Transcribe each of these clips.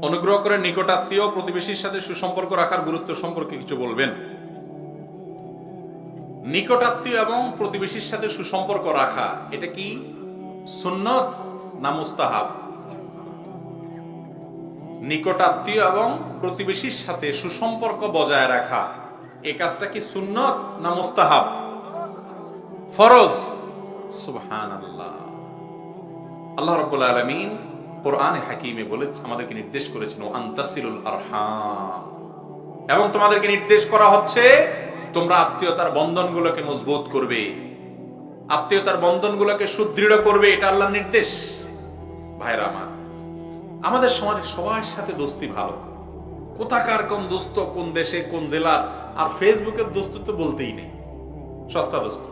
অনুগ্রহ করে নিকটাত্মীয় প্রতিবেশীর সাথে সুসম্পর্ক রাখার গুরুত্ব সম্পর্কে কিছু বলবেন। নিকটাত্মীয় এবং প্রতিবেশীর সাথে সুসম্পর্ক রাখা এটা কি সুন্নত না মুস্তাহাব? নিকটাত্মীয় এবং প্রতিবেশীর সাথে সুসম্পর্ক বজায় রাখা এই কাজটা কি সুন্নত না মুস্তাহাব? ফরজ। সুবহানাল্লাহ। আল্লাহ রাব্বুল আলামিন কোরআনে হাকিমে আমাদেরকে নির্দেশ করেছেন আনতাসিলুল আরহাম, এবং তোমাদেরকে নির্দেশ করা হচ্ছে তোমরা আত্মীয়তার বন্ধনগুলোকে মজবুত করবে, আত্মীয়তার বন্ধনগুলোকে সুদৃঢ় করবে। এটা আল্লাহর নির্দেশ। ভাইরা আমার, আমাদের সমাজে সবার সাথে দোস্তি ভালো, কোথাকার কোন দোস্ত, কোন দেশে, কোন জেলার, আর ফেসবুকের দোস্ত তো বলতেই নেই। সস্তা দোস্ত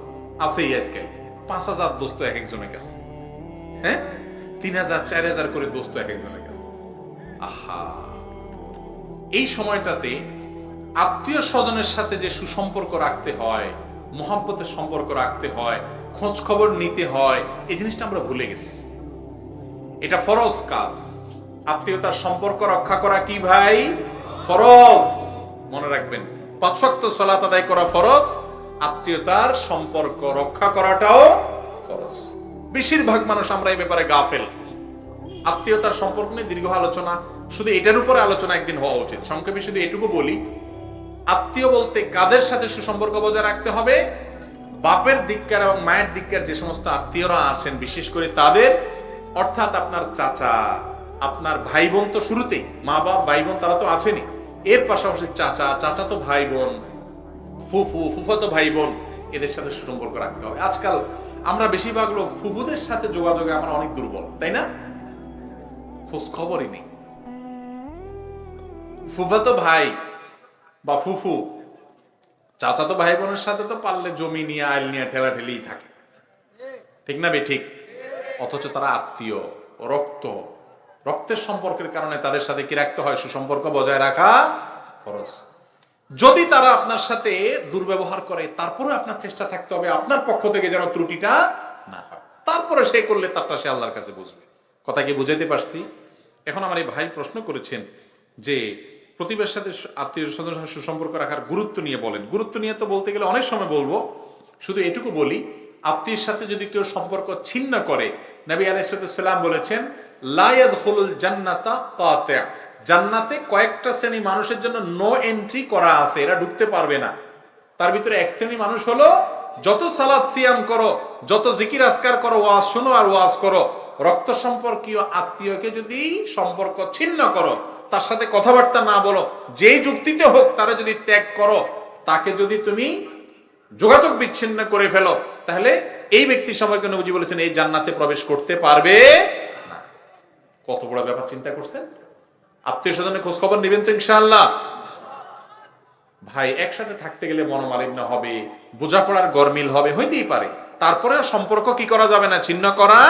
আছেই আজকাল, 5,000 দোস্ত এক একজনের কাছে, হ্যাঁ 3,000 4,000 করে দোস্ত এক একজনের কাছে। আহা, এই সময়টাতে আত্মীয় স্বজনের সাথে যে সুসম্পর্ক রাখতে হয়, মহব্বতের সম্পর্ক রাখতে হয়, খোঁজ খবর নিতে হয়, এই জিনিসটা আমরা ভুলে গেছি। এটা ফরজ কাজ। আত্মীয়তার সম্পর্ক রক্ষা করা কি ভাই? ফরজ। মনে রাখবেন, 5 ওয়াক্ত সালাত আদায় করা ফরজ, আত্মীয়তার সম্পর্ক রক্ষা করাটাও ফরজ। বেশিরভাগ মানুষ আমরা এই ব্যাপারে গাফেল। আত্মীয়তার সম্পর্ক নিয়ে দীর্ঘ আলোচনা, শুধু এটার উপরে আলোচনা একদিন হওয়া উচিত। সংক্ষেপে শুধু এটুকু বলি, আত্মীয় বলতে কাদের সাথে সুসম্পর্ক বজায় রাখতে হবে? বাপের দিককার এবং মায়ের দিককার যে সমস্ত আত্মীয়রা আসেন, বিশেষ করে তাদের, অর্থাৎ আপনার চাচা, আপনার ভাই বোন তো শুরুতেই, মা বাপ ভাই বোন তারা তো আছেনই, এর পাশাপাশি চাচা, চাচাতো ভাই বোন, ফুফু, ফুফাতো ভাই বোন, এদের সাথে সুসম্পর্ক রাখতে হবে। আজকাল আমরা বেশিরভাগ লোক ফুফুদের সাথে যোগাযোগে আমরা অনেক দুর্বল, তাই না? খোঁজ খবরই নেই। ফুফাতো ভাই বা ফুফু, চাচাতো ভাই বোনের সাথে তো পারলে জমি নিয়ে, আইল নিয়ে ঠেলাঠেলি থাকে, ঠিক না বে ঠিক? অথচ তারা আত্মীয়, রক্তের সম্পর্কের কারণে তাদের সাথে কি রাখতে হয়? সুসম্পর্ক বজায় রাখা ফরজ। যদি তারা আপনার সাথে দুর্ব্যবহার করে, তারপরে আপনার চেষ্টা থাকতে হবে আপনার পক্ষ থেকে যেন ত্রুটিটা না হয়। তারপরে সে করলে তারটা সে আল্লাহর কাছে বুঝবে। কথা কি বুঝাইতে পারছি? এখন আমার এই ভাই প্রশ্ন করেছেন যে প্রতিবেশীর সাথে আত্মীয় স্বজনের সাথে সুসম্পর্ক রাখার গুরুত্ব নিয়ে বলেন। গুরুত্ব নিয়ে তো বলতে গেলে অনেক সময় বলবো, শুধু এটুকু বলি, আত্মীয়ের সাথে যদি কেউ সম্পর্ক ছিন্ন করে, নবী আলাইহিস সালাম বলেছেন লা ইয়াদখুলুল জান্নাতা কাতিআ, জান্নাতে কয়েকটা শ্রেণী মানুষের জন্য নো এন্ট্রি করা আছে, এরা ঢুকতে পারবে না। তার ভিতরে এক শ্রেণী মানুষ হলো, যত সালাত সিয়াম করো, যত জিকির আজকার করো, ওয়াজ শোনো আর ওয়াজ করো, রক্ত সম্পর্কীয় আত্মীয়কে যদি সম্পর্ক ছিন্ন করো, তার সাথে কথাবার্তা না বলো, যেই যুক্তিতে হোক তারা যদি ত্যাগ করো, তাকে যদি তুমি যোগাযোগ বিচ্ছিন্ন করে ফেলো, তাহলে এই ব্যক্তি সম্পর্কে নবীজি বলেছেন এই জান্নাতে প্রবেশ করতে পারবে না। কত বড় ব্যাপার চিন্তা করছেন? আত্মীয় স্বজনের খোঁজ খবর নেবেন তো ইনশাআল্লাহ। ভাই, একসাথে থাকতে গেলে মনোমালিন্য হবে, বোঝাপড়ার গরমিল হবে, হইতেই পারে। তারপরে সম্পর্ক কি করা যাবে না? ছিন্ন করা।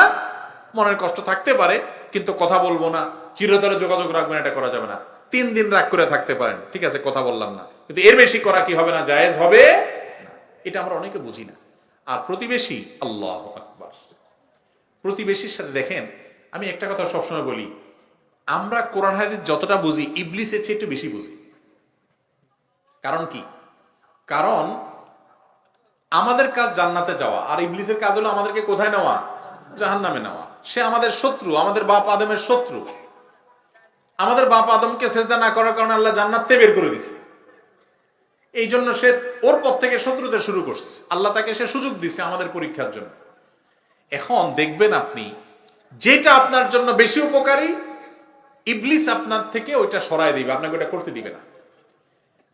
মনের কষ্ট থাকতে পারে, কিন্তু কথা বলবো না, চিরতরে যোগাযোগ রাখবেন, এটা করা যাবে না। 3 দিন রাগ করে থাকতে পারেন, ঠিক আছে, কথা বললাম না, কিন্তু এর বেশি করা কি হবে না? জায়েজ হবে না। এটা আমরা অনেকে বুঝি না। আর প্রতিবেশী, আল্লাহু আকবার, প্রতিবেশীর সাথে দেখেন, আমি একটা কথা সবসময় বলি, আমরা কোরআন হাদিস যতটা বুঝি, ইবলিসের চেয়ে একটু বেশি বুঝি। কারণ কি? কারণ আমাদের কাজ জান্নাতে যাওয়া, আর ইবলিসের কাজ হলো আমাদেরকে কোথায় নেওয়া? জাহান্নামে নেওয়া। সে আমাদের শত্রু, আমাদের বাপ আদমের শত্রু। আমাদের বাপ আদমকে সেজদা না করার কারণে আল্লাহ জান্নাত থেকে বের করে দিয়েছে। এই জন্য সে ওর পথ থেকে শত্রুদের শুরু করছে। আল্লাহ তাকে সে সুযোগ দিছে আমাদের পরীক্ষার জন্য। এখন দেখবেন আপনি, যেটা আপনার জন্য বেশি উপকারী, ইবলিস আপনার থেকে ওইটা সরায় দিবে, আপনাকে ওইটা করতে দিবে না।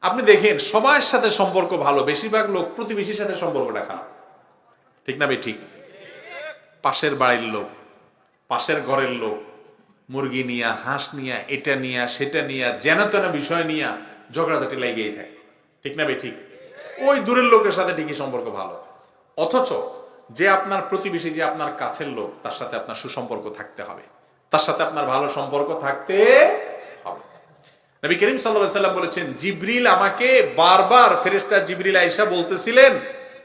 আপনি দেখেন সবার সাথে সম্পর্ক ভালো, বেশিরভাগ লোক প্রতিবেশীর সাথে সম্পর্কটা খারাপ, ঠিক না ভাই ঠিক? পাশের বাড়ির লোক, পাশের ঘরের লোক, মুরগি নিয়া, হাঁস নিয়া, এটা নিয়া, সেটা নিয়া, যেন তেন বিষয় নিয়া ঝগড়াঝাটি লেগেই থাকে, ঠিক না ভাই ঠিক? ওই দূরের লোকের সাথে ঠিকই সম্পর্ক ভালো, অথচ যে আপনার প্রতিবেশী, যে আপনার কাছের লোক, তার সাথে আপনার সুসম্পর্ক থাকতে হবে, তার সাথে আপনার ভালো সম্পর্ক থাকতে হবে। নবী করিম সাল্লাল্লাহু আলাইহি ওয়াসাল্লাম বলেছেন, জিবরিল আমাকে বারবার, ফেরেশতা জিবরিল আয়েশা বলতেছিলেন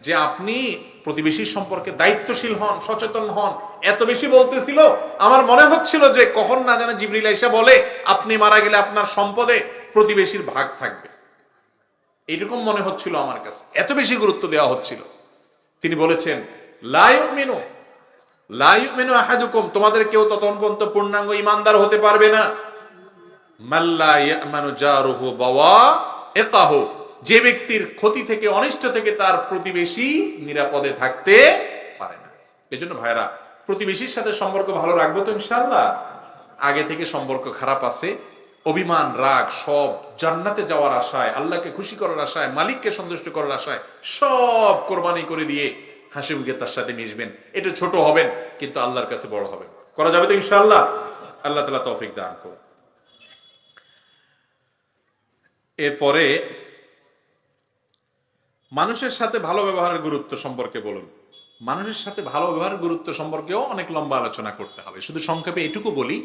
যে আপনি প্রতিবেশীর সম্পর্কে দায়িত্বশীল হন, সচেতন হন। এত বেশি বলতেছিল, আমার মনে হচ্ছিল যে কখন না জানে জিবরিল আইসা বলে আপনি মারা গেলে আপনার সম্পদে প্রতিবেশীর ভাগ থাকবে, এইরকম মনে হচ্ছিল আমার কাছে, এত বেশি গুরুত্ব দেওয়া হচ্ছিল। তিনি বলেছেন লা ইউমিনু আহাদুকুম, তোমাদের কেউ ততক্ষণ পর্যন্ত পূর্ণাঙ্গ ঈমানদার হতে পারবে না, মাল্লা ইয়ামানু জারুহু বাওয়াইকাহু, যে ব্যক্তির ক্ষতি থেকে, অনিষ্ট থেকে তার প্রতিবেশী নিরাপদে থাকতে পারে না। এজন্য ভাইরা, প্রতিবেশীর সাথে সম্পর্ক ভালো রাখবো তো ইনশাআল্লাহ। আগে থেকে সম্পর্ক খারাপ আছে, অভিমান, রাগ সব জান্নাতে যাওয়ার আশায়, আল্লাহকে খুশি করার আশায়, মালিককে সন্তুষ্ট করার আশায় সব কোরবানি করে দিয়ে হাসি মুখে তার সাথে মিশবেন। এটা ছোট হবেন কিন্তু আল্লাহর কাছে বড় হবেন। করা যাবে তো ইনশাআল্লাহ? আল্লাহ তাআলা তৌফিক দান করুন। এরপরে মানুষের সাথে ভালো ব্যবহারের গুরুত্ব সম্পর্কে বলুন। মানুষের সাথে ভালো ব্যবহারের গুরুত্ব সম্পর্কেও অনেক লম্বা আলোচনা করতে হবে। শুধু সংক্ষেপে এটুকু বলি,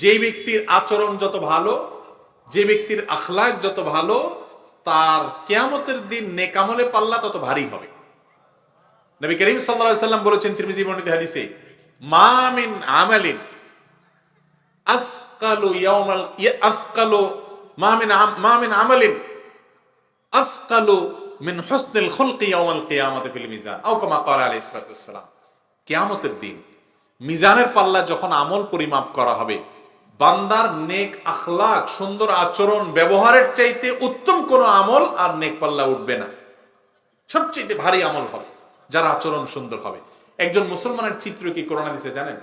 যে ব্যক্তির আচরণ যত ভালো, যে ব্যক্তির আখলাক যত ভালো, তার কিয়ামতের দিন নেক আমলে পাল্লা তত ভারী হবে। নবী করিম সাল্লাল্লাহু আলাইহি ওয়াসাল্লাম বলেছেন তিরমিজি বর্ণিত হাদিসে, মা মিন আমালিন আসকালু ইয়াউমাল আসকালু মা মিন আমালিন আসকালু মিন হুসনিল খুলকি ইয়াউমাল কিয়ামাতি ফিল মিজান, আও কামা ক্বালা আলাইহিস সালাতু ওয়াসসালাম। কিয়ামতের দিন মিজানের পাল্লা যখন আমল পরিমাপ করা হবে, বান্দার নেক আখলাক, সুন্দর আচরণ, ব্যবহারের চাইতে উত্তম কোনো আমল আর নেক পাল্লা উঠবে না। সবচেয়ে ভারী আমল হবে যার আচরণ সুন্দর হবে। একজন মুসলমানের চিত্র কি করোনা দিছে জানেন?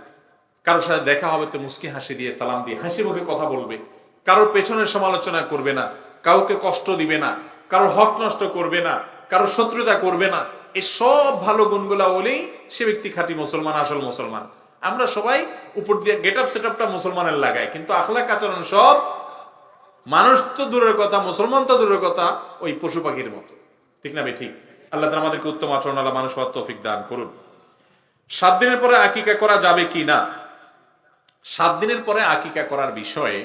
কারোর সাথে দেখা হবে তো মুস্কি হাসি দিয়ে, সালাম দিয়ে, হাসি মুখে কথা বলবে, কারোর পেছনের সমালোচনা করবে না, কাউকে কষ্ট দিবে না, কারোর হক নষ্ট করবে না, কারোর শত্রুতা করবে না। এই সব ভালো গুণগুলা বলেই সে ব্যক্তি খাঁটি মুসলমান, আসল মুসলমান। আমরা সবাই উপর দিয়ে গেট আপ সেট আপটা মুসলমানের লাগাই, কিন্তু আখলাক আচরণ সব, মানুষ তো দূরের কথা, মুসলমান তো দূরের কথা, ওই পশু পাখির মতো। ঠিক না ভাই? ঠিক। আল্লাহ তাআলা আমাদেরকে উত্তম আচরণ আল্লাহ মানুষ হওয়ার তৌফিক দান করুন। 7 দিনের পরে আকিকা করা যাবে কি না? 7 দিনের পরে আকিকা করার বিষয়ে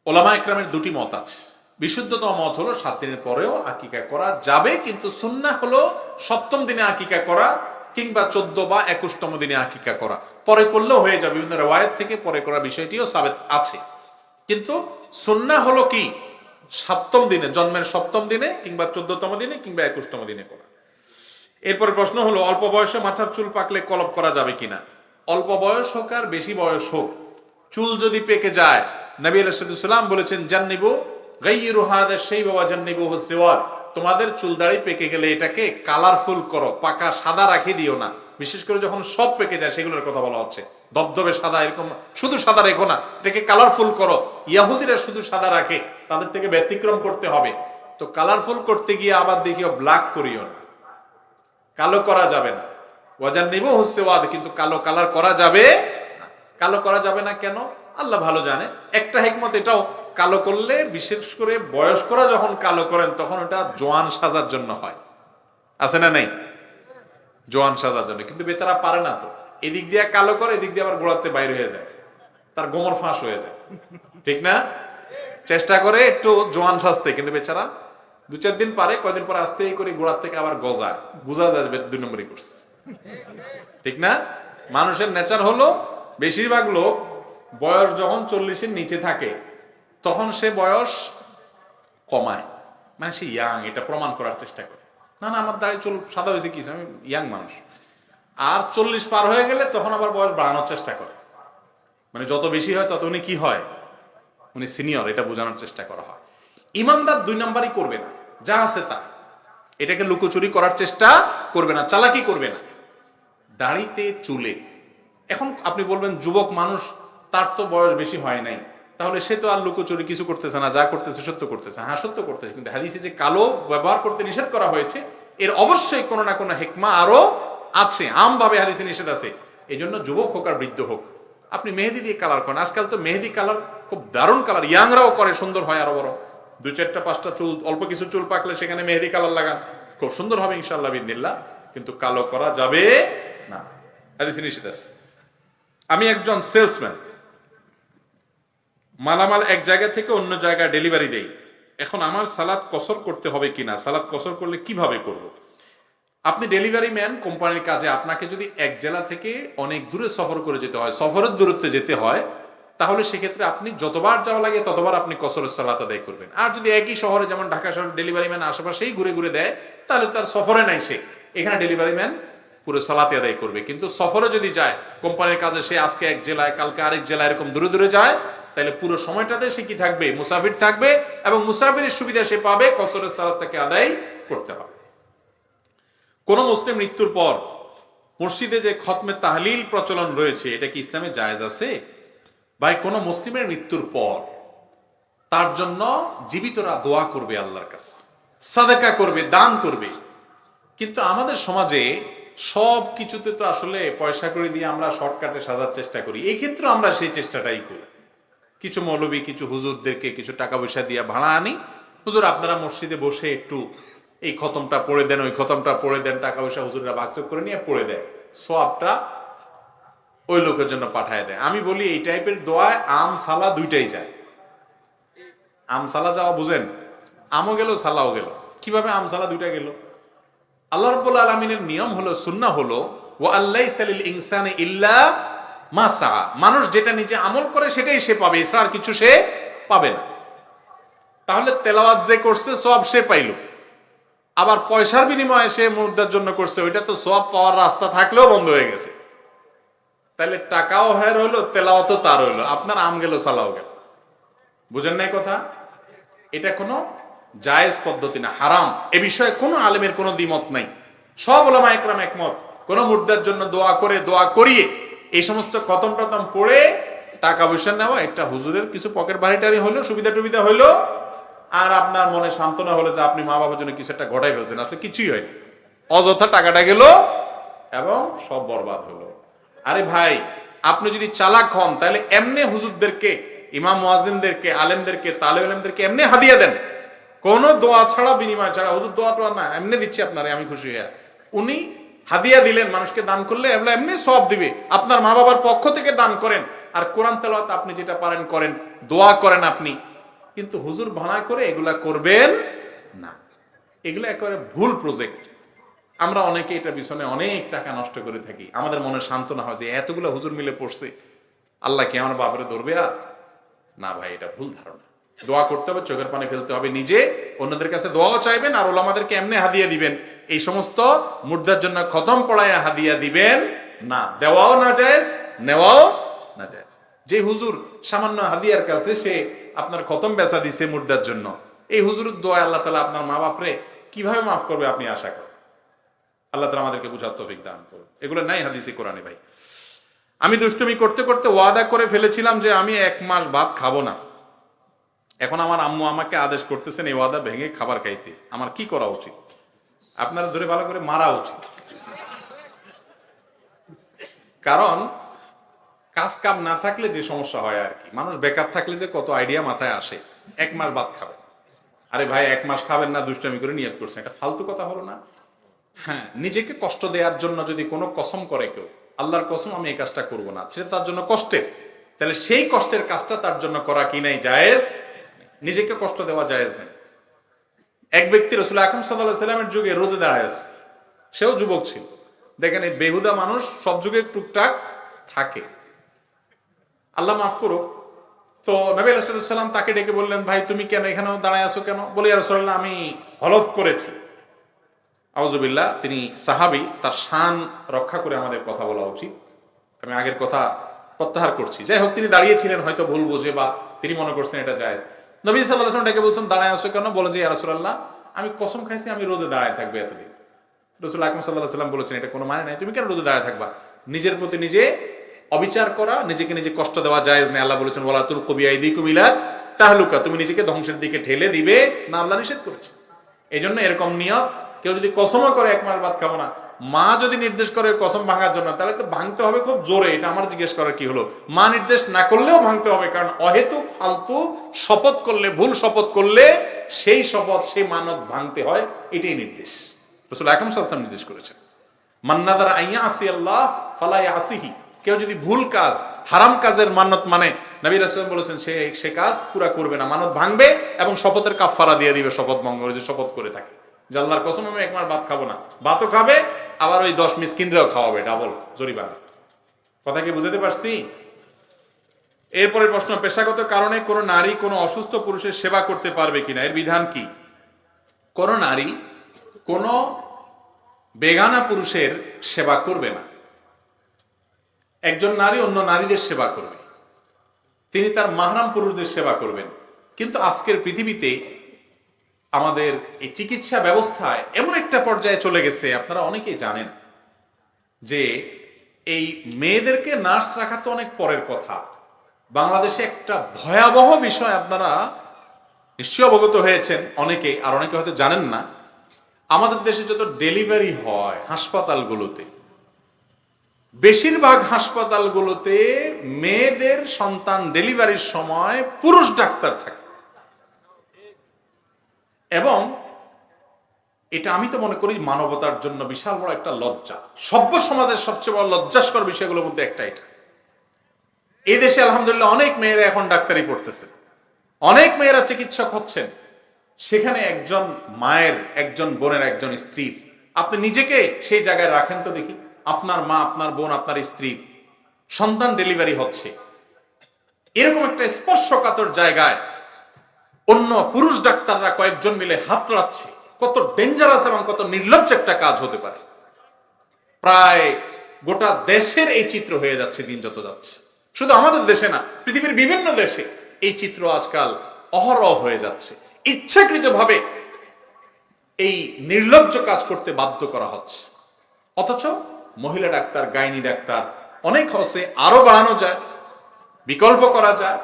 ওলামা একরামের দুটি মত আছে। বিশুদ্ধতম মত হলো 7 দিনের পরেও আকিকা করা যাবে, কিন্তু সুন্নাহ হলো 7ম দিনে আকিকা করা কিংবা 14 বা 21তম দিনে আকিকা করা। পরে করলেও হয়ে যাবে, বিভিন্ন riwayat থেকে পরে করার বিষয়টিও সাবেত আছে। কিন্তু সুন্নাহ হলো কি 7ম দিনে, জন্মের 7ম দিনে কিংবা 14তম দিনে কিংবা 21তম দিনে করা। এরপর প্রশ্ন হলো, অল্প বয়সে মাথার চুল পাকলে কলব করা যাবে কিনা? অল্প বয়স হোক আর বেশি বয়স হোক, চুল যদি পেকে যায়, নবী আলাইহিস সালাম বলেছেন জান্নিবু গায়্যিরু হাদা শাইবা ওয়া জান্নিবুহু সিওয়াদ, তোমাদের চুল দাড়ি পেকে গেলে এটাকে কালারফুল করো, পাকা সাদা রাখি দিও না। বিশেষ করে যখন সব পেকে যায় সেগুলোর কথা বলা হচ্ছে। ধবধবে সাদা, এরকম শুধু সাদা রেখো না, এটাকে কালারফুল করো। ইয়াহুদিরা শুধু সাদা রাখে, তাদের থেকে ব্যতিক্রম করতে হবে। তো কালারফুল করতে গিয়ে আবার দেখিও ব্ল্যাক করিও না, কালো করা যাবে না। ওয়াজান্নিবুহু সিওয়াদ, কিন্তু কালো কালার করা যাবে না। কালো করা যাবে না কেন? আল্লাহ ভালো জানে। একটা হিকমত এটাও, কালো করলে বিশেষ করে বয়স্করা যখন কালো করেন তখন ওটা জোয়ান সাজার জন্য হয়, আছে না নাই? জোয়ান সাজার জন্য, কিন্তু বেচারা পারে না তো, এদিক দিয়ে কালো করে, এদিক দিয়ে আবার গোড়াতে বাইরে হয়ে যায়, তার গোমর ফাঁস হয়ে যায়। ঠিক না? চেষ্টা করে একটু জোয়ান সাজতে, কিন্তু বেচারা 2-4 দিন পারে, কয়দিন পরে আস্তে করে গোড়ার থেকে আবার গজায়, বোঝা যায় 2 নম্বরই করছে। ঠিক না? মানুষের নেচার হলো, বেশিরভাগ লোক বয়স যখন 40-এর নিচে থাকে তখন সে বয়স কমায়, মানে সে ইয়াং, এটা প্রমাণ করার চেষ্টা করে। না না, আমার দাড়ি চুল সাদা হয়েছে কিছু, আমি ইয়াং মানুষ। আর 40 পার হয়ে গেলে তখন আবার বয়স বাড়ানোর চেষ্টা করে, মানে যত বেশি হয় তত উনি কি হয়, উনি সিনিয়র, এটা বোঝানোর চেষ্টা করা হয়। ইমানদার 2 নাম্বারই করবে না, যা আছে তা, এটাকে লুকোচুরি করার চেষ্টা করবে না, চালাকি করবে না। দাড়িতে চুলে, এখন আপনি বলবেন যুবক মানুষ, তার তো বয়স বেশি হয় নাই, তাহলে সে তো আর লুকোচুরি কিছু করতেছে না, যা করতেছে সত্য করতেছে। হ্যাঁ, সত্য করতেছে, কিন্তু হাদিসে যে কালো ব্যবহার করতে নিষেধ করা হয়েছে, এর অবশ্যই কোনো না কোনো হিকমা আরো আছে, আমভাবে হাদিসে নিষেধ আছে। এই জন্য যুবক হোক আর বৃদ্ধ হোক, আপনি মেহেদি দিয়ে কালার করেন। আজকাল তো মেহেদি কালার খুব দারুণ কালার, ইয়াংরাও করে, সুন্দর হয় আরো বড়। 2-4টা-5টা চুল, অল্প কিছু চুল পাকলে সেখানে মেহেদি কালার লাগান, খুব সুন্দর হবে ইনশাআল্লাহ বিদিনিল্লাহ, কিন্তু কালো করা যাবে না, হাদিসে নিষেধ আছে। আমি একজন সেলসম্যান, মালামাল এক জায়গা থেকে অন্য জায়গায় ডেলিভারি দেই। এখন আমার সালাত কসর করতে হবে কিনা, সালাত কসর করলে কিভাবে করব? আপনি ডেলিভারি ম্যান, কোম্পানির কাজে আপনাকে যদি এক জেলা থেকে অনেক দূরে সফর করে যেতে হয়, সফরের দূরত্বে যেতে হয়, তাহলে সেক্ষেত্রে আপনি যতবার যাওয়া লাগে ততবার আপনি কসরের সালাত আদায় করবেন। আর যদি একই শহরে, যেমন ঢাকা শহরে ডেলিভারি ম্যান আশেপাশেই ঘুরে ঘুরে দেয়, তাহলে তার সফরে নাই, সে এখানে ডেলিভারি ম্যান পুরো সালাতে আদায় করবে। কিন্তু সফরে যদি যায় কোম্পানির কাজে, সে আজকে এক জেলায় কালকে আরেক জেলায় এরকম দূরে দূরে যায়, তাহলে পুরো সময়টাতে সে কি থাকবে? মুসাফির থাকবে, এবং মুসাফিরের সুবিধা সে পাবে, কসরের সালাত তাকে আদায় করতে হবে। কোন মুসলিম মৃত্যুর পর মসজিদে যে খতমে তাহলিল প্রচলন রয়েছে, এটা কি ইসলামে জায়েজ আছে? ভাই, কোন মুসলিমের মৃত্যুর পর তার জন্য জীবিতরা দোয়া করবে, আল্লাহর কাছে সাদাকা করবে, দান করবে। কিন্তু আমাদের সমাজে সব কিছুতে তো আসলে পয়সা করে দিয়ে আমরা শর্টকাটে সাজার চেষ্টা করি। এই ক্ষেত্রে আমরা সেই চেষ্টাটাই করি। কিছু মৌলবী, কিছু হুজুরদেরকে কিছু টাকা পয়সা দিয়ে ভাড়া আনি, হুজুর আপনারা মসজিদে বসে একটু এই খতমটা পড়ে দেন, ওই খতমটা পড়ে দেন, টাকা পয়সা হুজুররা বাক্সক করে নিয়ে পড়ে দেয়, সওয়াবটা ওই লোকের জন্য পাঠায় দেয়। আমি বলি এই টাইপের দোয়ায় আম সালা দুইটাই যায়। আম সালা যাওয়া বুঝেন, আমও গেল সালাও গেল। কিভাবে আম সালা দুইটা গেল? আল্লাহ রাব্বুল আলামিনের নিয়ম হলো, সুন্নাহ হলো, ওয়া আল্লাইসা লিল ইনসানি ইল্লা মা সাআ। মানুষ যেটা নিজে আমল করে সেটাই সে পাবে, এছাড়া আর কিছু সে পাবে না। তাহলে তেলাওয়াত যে করছে সওয়াব সে পাইল, আবার পয়সার বিনিময়ে সে মুর্দার জন্য করছে, ওইটা তো সওয়াব পাওয়ার রাস্তা থাকলেও বন্ধ হয়ে গেছে। তাহলে টাকাও হের হইলো, তেলাওয়াতও তার হইলো, আপনার আম গেল সালাও গেল। বুঝেন নাই কথা? এটা কোনো জায়েজ পদ্ধতি না, হারাম। এ বিষয়ে কোনো আলেমের কোনো দ্বিমত নাই, সব উলামা ইকরাম একমত। কোন মুর্দার জন্য দোয়া করে, দোয়া করিয়ে এই সমস্ত খতম টতম পড়ে টাকা পয়সা নেওয়া, এটা হুজুরের কিছু পকেট বাড়িটারি হইলো, সুবিধা টুবিধা হইলো, আর আপনার মনে সান্ত্বনা হলো যে আপনি মা বাবার জন্য কিছু একটা ঘটাই ফেলছেন। আসলে কিছুই হয়নি, অযথা টাকাটা গেল এবং সব বরবাদ হলো। আরে ভাই, আপনি যদি চালাক হন তাহলে এমনি হুজুরদেরকে, ইমাম মুয়াজ্জিনদেরকে, আলেমদেরকে, তালেব ইলমদেরকে এমনি হাদিয়া দেন, কোন দোয়া ছাড়া, বিনিময় ছাড়া। হুজুর দোয়া টোয়া না, এমনি দিচ্ছি আপনারে, আমি খুশি হয়ে। উনি হাদিয়া দিলেন, মানুষকে দান করলে এমনি সওয়াব দিবে। আপনার মা বাবার পক্ষ থেকে দান করেন, আর কোরআন তেলাওয়াত আপনি যেটা পারেন করেন, দোয়া করেন আপনি। কিন্তু হুজুর ভাড়া করে এগুলা করবেন না, এগুলো একেবারে ভুল প্রজেক্ট। আমরা অনেকে এটা পিছনে অনেক টাকা নষ্ট করে থাকি। আমাদের মনে সান্ত্বনা হয় যে এতগুলো হুজুর মিলে পড়ছে, আল্লাহ কি আমার বাপরে ধরবে? আর না ভাই, এটা ভুল ধারণা। দোয়া করতে হবে, চোখের পানি ফেলতে হবে, নিজে অন্যদের কাছে দোয়াও চাইবেন, আর ওলামাদেরকে এমনি হাদিয়া দিবেন। এই সমস্ত মুর্দার জন্য খতম পড়ায় হাদিয়া দিবেন না, দেওয়াও না জায়েজ, নেওয়াও না জায়েজ। যে হুজুর সামান্য হাদিয়ার কাছে সে আপনার খতম বেচা দিছে মুর্দার জন্য, এই হুজুরের দোয়া আল্লাহ তাআলা আপনার মা বাপরে কিভাবে মাফ করবে আপনি আশা করেন? আল্লাহ তাআলা আমাদেরকে বুঝার তৌফিক দান করুন। এগুলো নাই হাদিসে কোরআনে। ভাই, আমি দুষ্টুমি করতে করতে ওয়াদা করে ফেলেছিলাম যে আমি 1 মাস ভাত খাবো না। এখন আমার আম্মু আমাকে আদেশ করতেছেন এই ওয়াদা ভেঙে খাবার খাইতে। আমার কি করা উচিত? আপনারা ধরে ভালো করে মারা উচিত। কারণ কাজ কাম না থাকলে যে সমস্যা হয় আর কি, মানুষ বেকার থাকলে যে কত আইডিয়া মাথায় আসে। 1 মাস ভাত খাবেন, আরে ভাই 1 মাস খাবেন না, দুষ্টুমি করে নিয়ত করছেন, এটা ফালতু কথা হলো না? হ্যাঁ, নিজেকে কষ্ট দেওয়ার জন্য যদি কোনো কসম করে কেউ, আল্লাহর কসম আমি এই কাজটা করবো না, সেটা তার জন্য কষ্টের, তাহলে সেই কষ্টের কাজটা তার জন্য করা কি নাই? জায়েজ। নিজেকে কষ্ট দেওয়া জায়েজ নেই। এক ব্যক্তি রাসূল আকরাম সাল্লাল্লাহু আলাইহি ওয়াসাল্লামের যুগে রোদে দাঁড়ায় আছে, সেও যুবক ছিল। দেখেন, এই বেহুদা মানুষ সব যুগে টুকটাক থাকে, আল্লাহ মাফ করুক। তো নবী আলাইহিস সালাম তাকে ডেকে বললেন, ভাই তুমি কেন এখানে দাঁড়ায় আছো কেন? বলে, ইয়া রাসূলুল্লাহ, আমি হলফ করেছি। আউযুবিল্লাহ, তিনি সাহাবী, তার শান রক্ষা করে আমাদের কথা বলা উচিত। আমি আগের কথা প্রত্যাহার করছি। যাই হোক, তিনি দাঁড়িয়েছিলেন হয়তো ভুল বুঝে, বা তিনি মনে করছেন এটা জায়েজ। নবী সাল্লাল্লাহু আলাইহি ওয়াসাল্লাম ডেকে বলছেন, দাঁড়ায় আছো কেন? বলেন যে, ইয়া রাসূলুল্লাহ, আমি কসম খাইছি আমি রোদে দাঁড়ায় থাকবো এতদিন। রাসূল আকরাম সাল্লাল্লাহু আলাইহি ওয়াসাল্লাম বলেছেন, এটা কোনো মানে নাই, তুমি কেন রোদে দাঁড়ায় থাকবা? নিজের প্রতি নিজে অবিচার করা, নিজেকে নিজে কষ্ট দেওয়া জায়েজ নেই। আল্লাহ বলেছেন, ওয়ালা তুলকু বিআইদিকুম ইলা তাহলুকা, তুমি নিজেকে ধ্বংসের দিকে ঠেলে দিবে না, আল্লাহ নিষেধ করেছে। এই জন্য এরকম নিয়ত, কেউ যদি কসমও করে 1 মাস ভাত খাবো না, মা যদি নির্দেশ করে কসম ভাঙার জন্য, তাহলে তো ভাঙতে হবে খুব জোরে। এটা আমার জিজ্ঞেস করার কি হলো? মা নির্দেশ না করলেও ভাঙতে হবে, কারণ অহেতুক ফালতু শপথ করলে, ভুল শপথ করলে সেই শপথ, সেই মানত ভাঙতে হয়, এটাই নির্দেশ। রাসূল আকরাম সাল্লাল্লাহু আলাইহি ওয়াসাল্লাম নির্দেশ করেছেন, মান নাযারা আইয়া আসি আল্লাহ ফালা ইয়াসিহি, কেউ যদি ভুল কাজ, হারাম কাজের মানত মানে, নবী রাসূল বলেছেন সে কাজ পুরা করবে না, মানত ভাঙবে এবং শপথের কাফারা দিয়ে দিবে, শপথ ভঙ্গ করে, শপথ করে থাকে। জাল্লার কসম আমি 1 মাস ভাত খাবো না, ভাতও খাবে আবার ওই 10 মিসকিনরাও খাওয়াবে, ডাবল জরিমানা। কথা কি বুঝাতে পারছি? এরপরে প্রশ্ন, পেশাগত কারণে কোনো নারী কোনো অসুস্থ পুরুষের সেবা করতে পারবে কিনা, এর বিধান কি? কোন নারী কোন বেগানা পুরুষের সেবা করবে না। একজন নারী অন্য নারীদের সেবা করবে, তিনি তার মাহরাম পুরুষদের সেবা করবেন। কিন্তু আজকের পৃথিবীতে আমাদের এই চিকিৎসা ব্যবস্থায় এমন একটা পর্যায়ে চলে গেছে, আপনারা অনেকেই জানেন যে এই মেয়েদেরকে নার্স রাখা তো অনেক পরের কথা। বাংলাদেশে একটা ভয়াবহ বিষয় আপনারা নিশ্চয়ই অবগত হয়েছেন অনেকে, আর অনেকে হয়তো জানেন না। আমাদের দেশে যত ডেলিভারি হয় হাসপাতালগুলোতে, বেশিরভাগ হাসপাতালগুলোতে মেয়েদের সন্তান ডেলিভারির সময় পুরুষ ডাক্তার থাকে। এবং এটা আমি তো মনে করি মানবতার জন্য বিশাল বড় একটা লজ্জা। সভ্য সমাজের সবচেয়ে বড় লজ্জাস্কর বিষয়গুলোর মধ্যে একটা এটা। এই দেশে আলহামদুলিল্লাহ অনেক মেয়েরা এখন ডাক্তারি পড়তেছে, অনেক মেয়েরা চিকিৎসক হচ্ছেন। সেখানে একজন মায়ের, একজন বোনের, একজন স্ত্রীর, আপনি নিজেকে সেই জায়গায় রাখেন তো দেখি। আপনার মা, আপনার বোন, আপনার স্ত্রী সন্তান ডেলিভারি হচ্ছে, এরকম একটা স্পর্শকাতর জায়গায় অন্য পুরুষ ডাক্তাররা কয়েকজন মিলে হাত রাখছে, কত ডেঞ্জারাস এবং কত নির্লজ্জ একটা কাজ হতে পারে। প্রায় গোটা দেশের এই চিত্র হয়ে যাচ্ছে দিন যত যাচ্ছে। শুধু আমাদের দেশে না, পৃথিবীর বিভিন্ন দেশে এই চিত্র আজকাল অহরহ হয়ে যাচ্ছে। ইচ্ছাকৃতভাবে এই নির্লজ্জ কাজ করতে বাধ্য করা হচ্ছে। অথচ মহিলা ডাক্তার, গাইনি ডাক্তার অনেক হচ্ছে, আরো বাড়ানো যায়, বিকল্প করা যায়।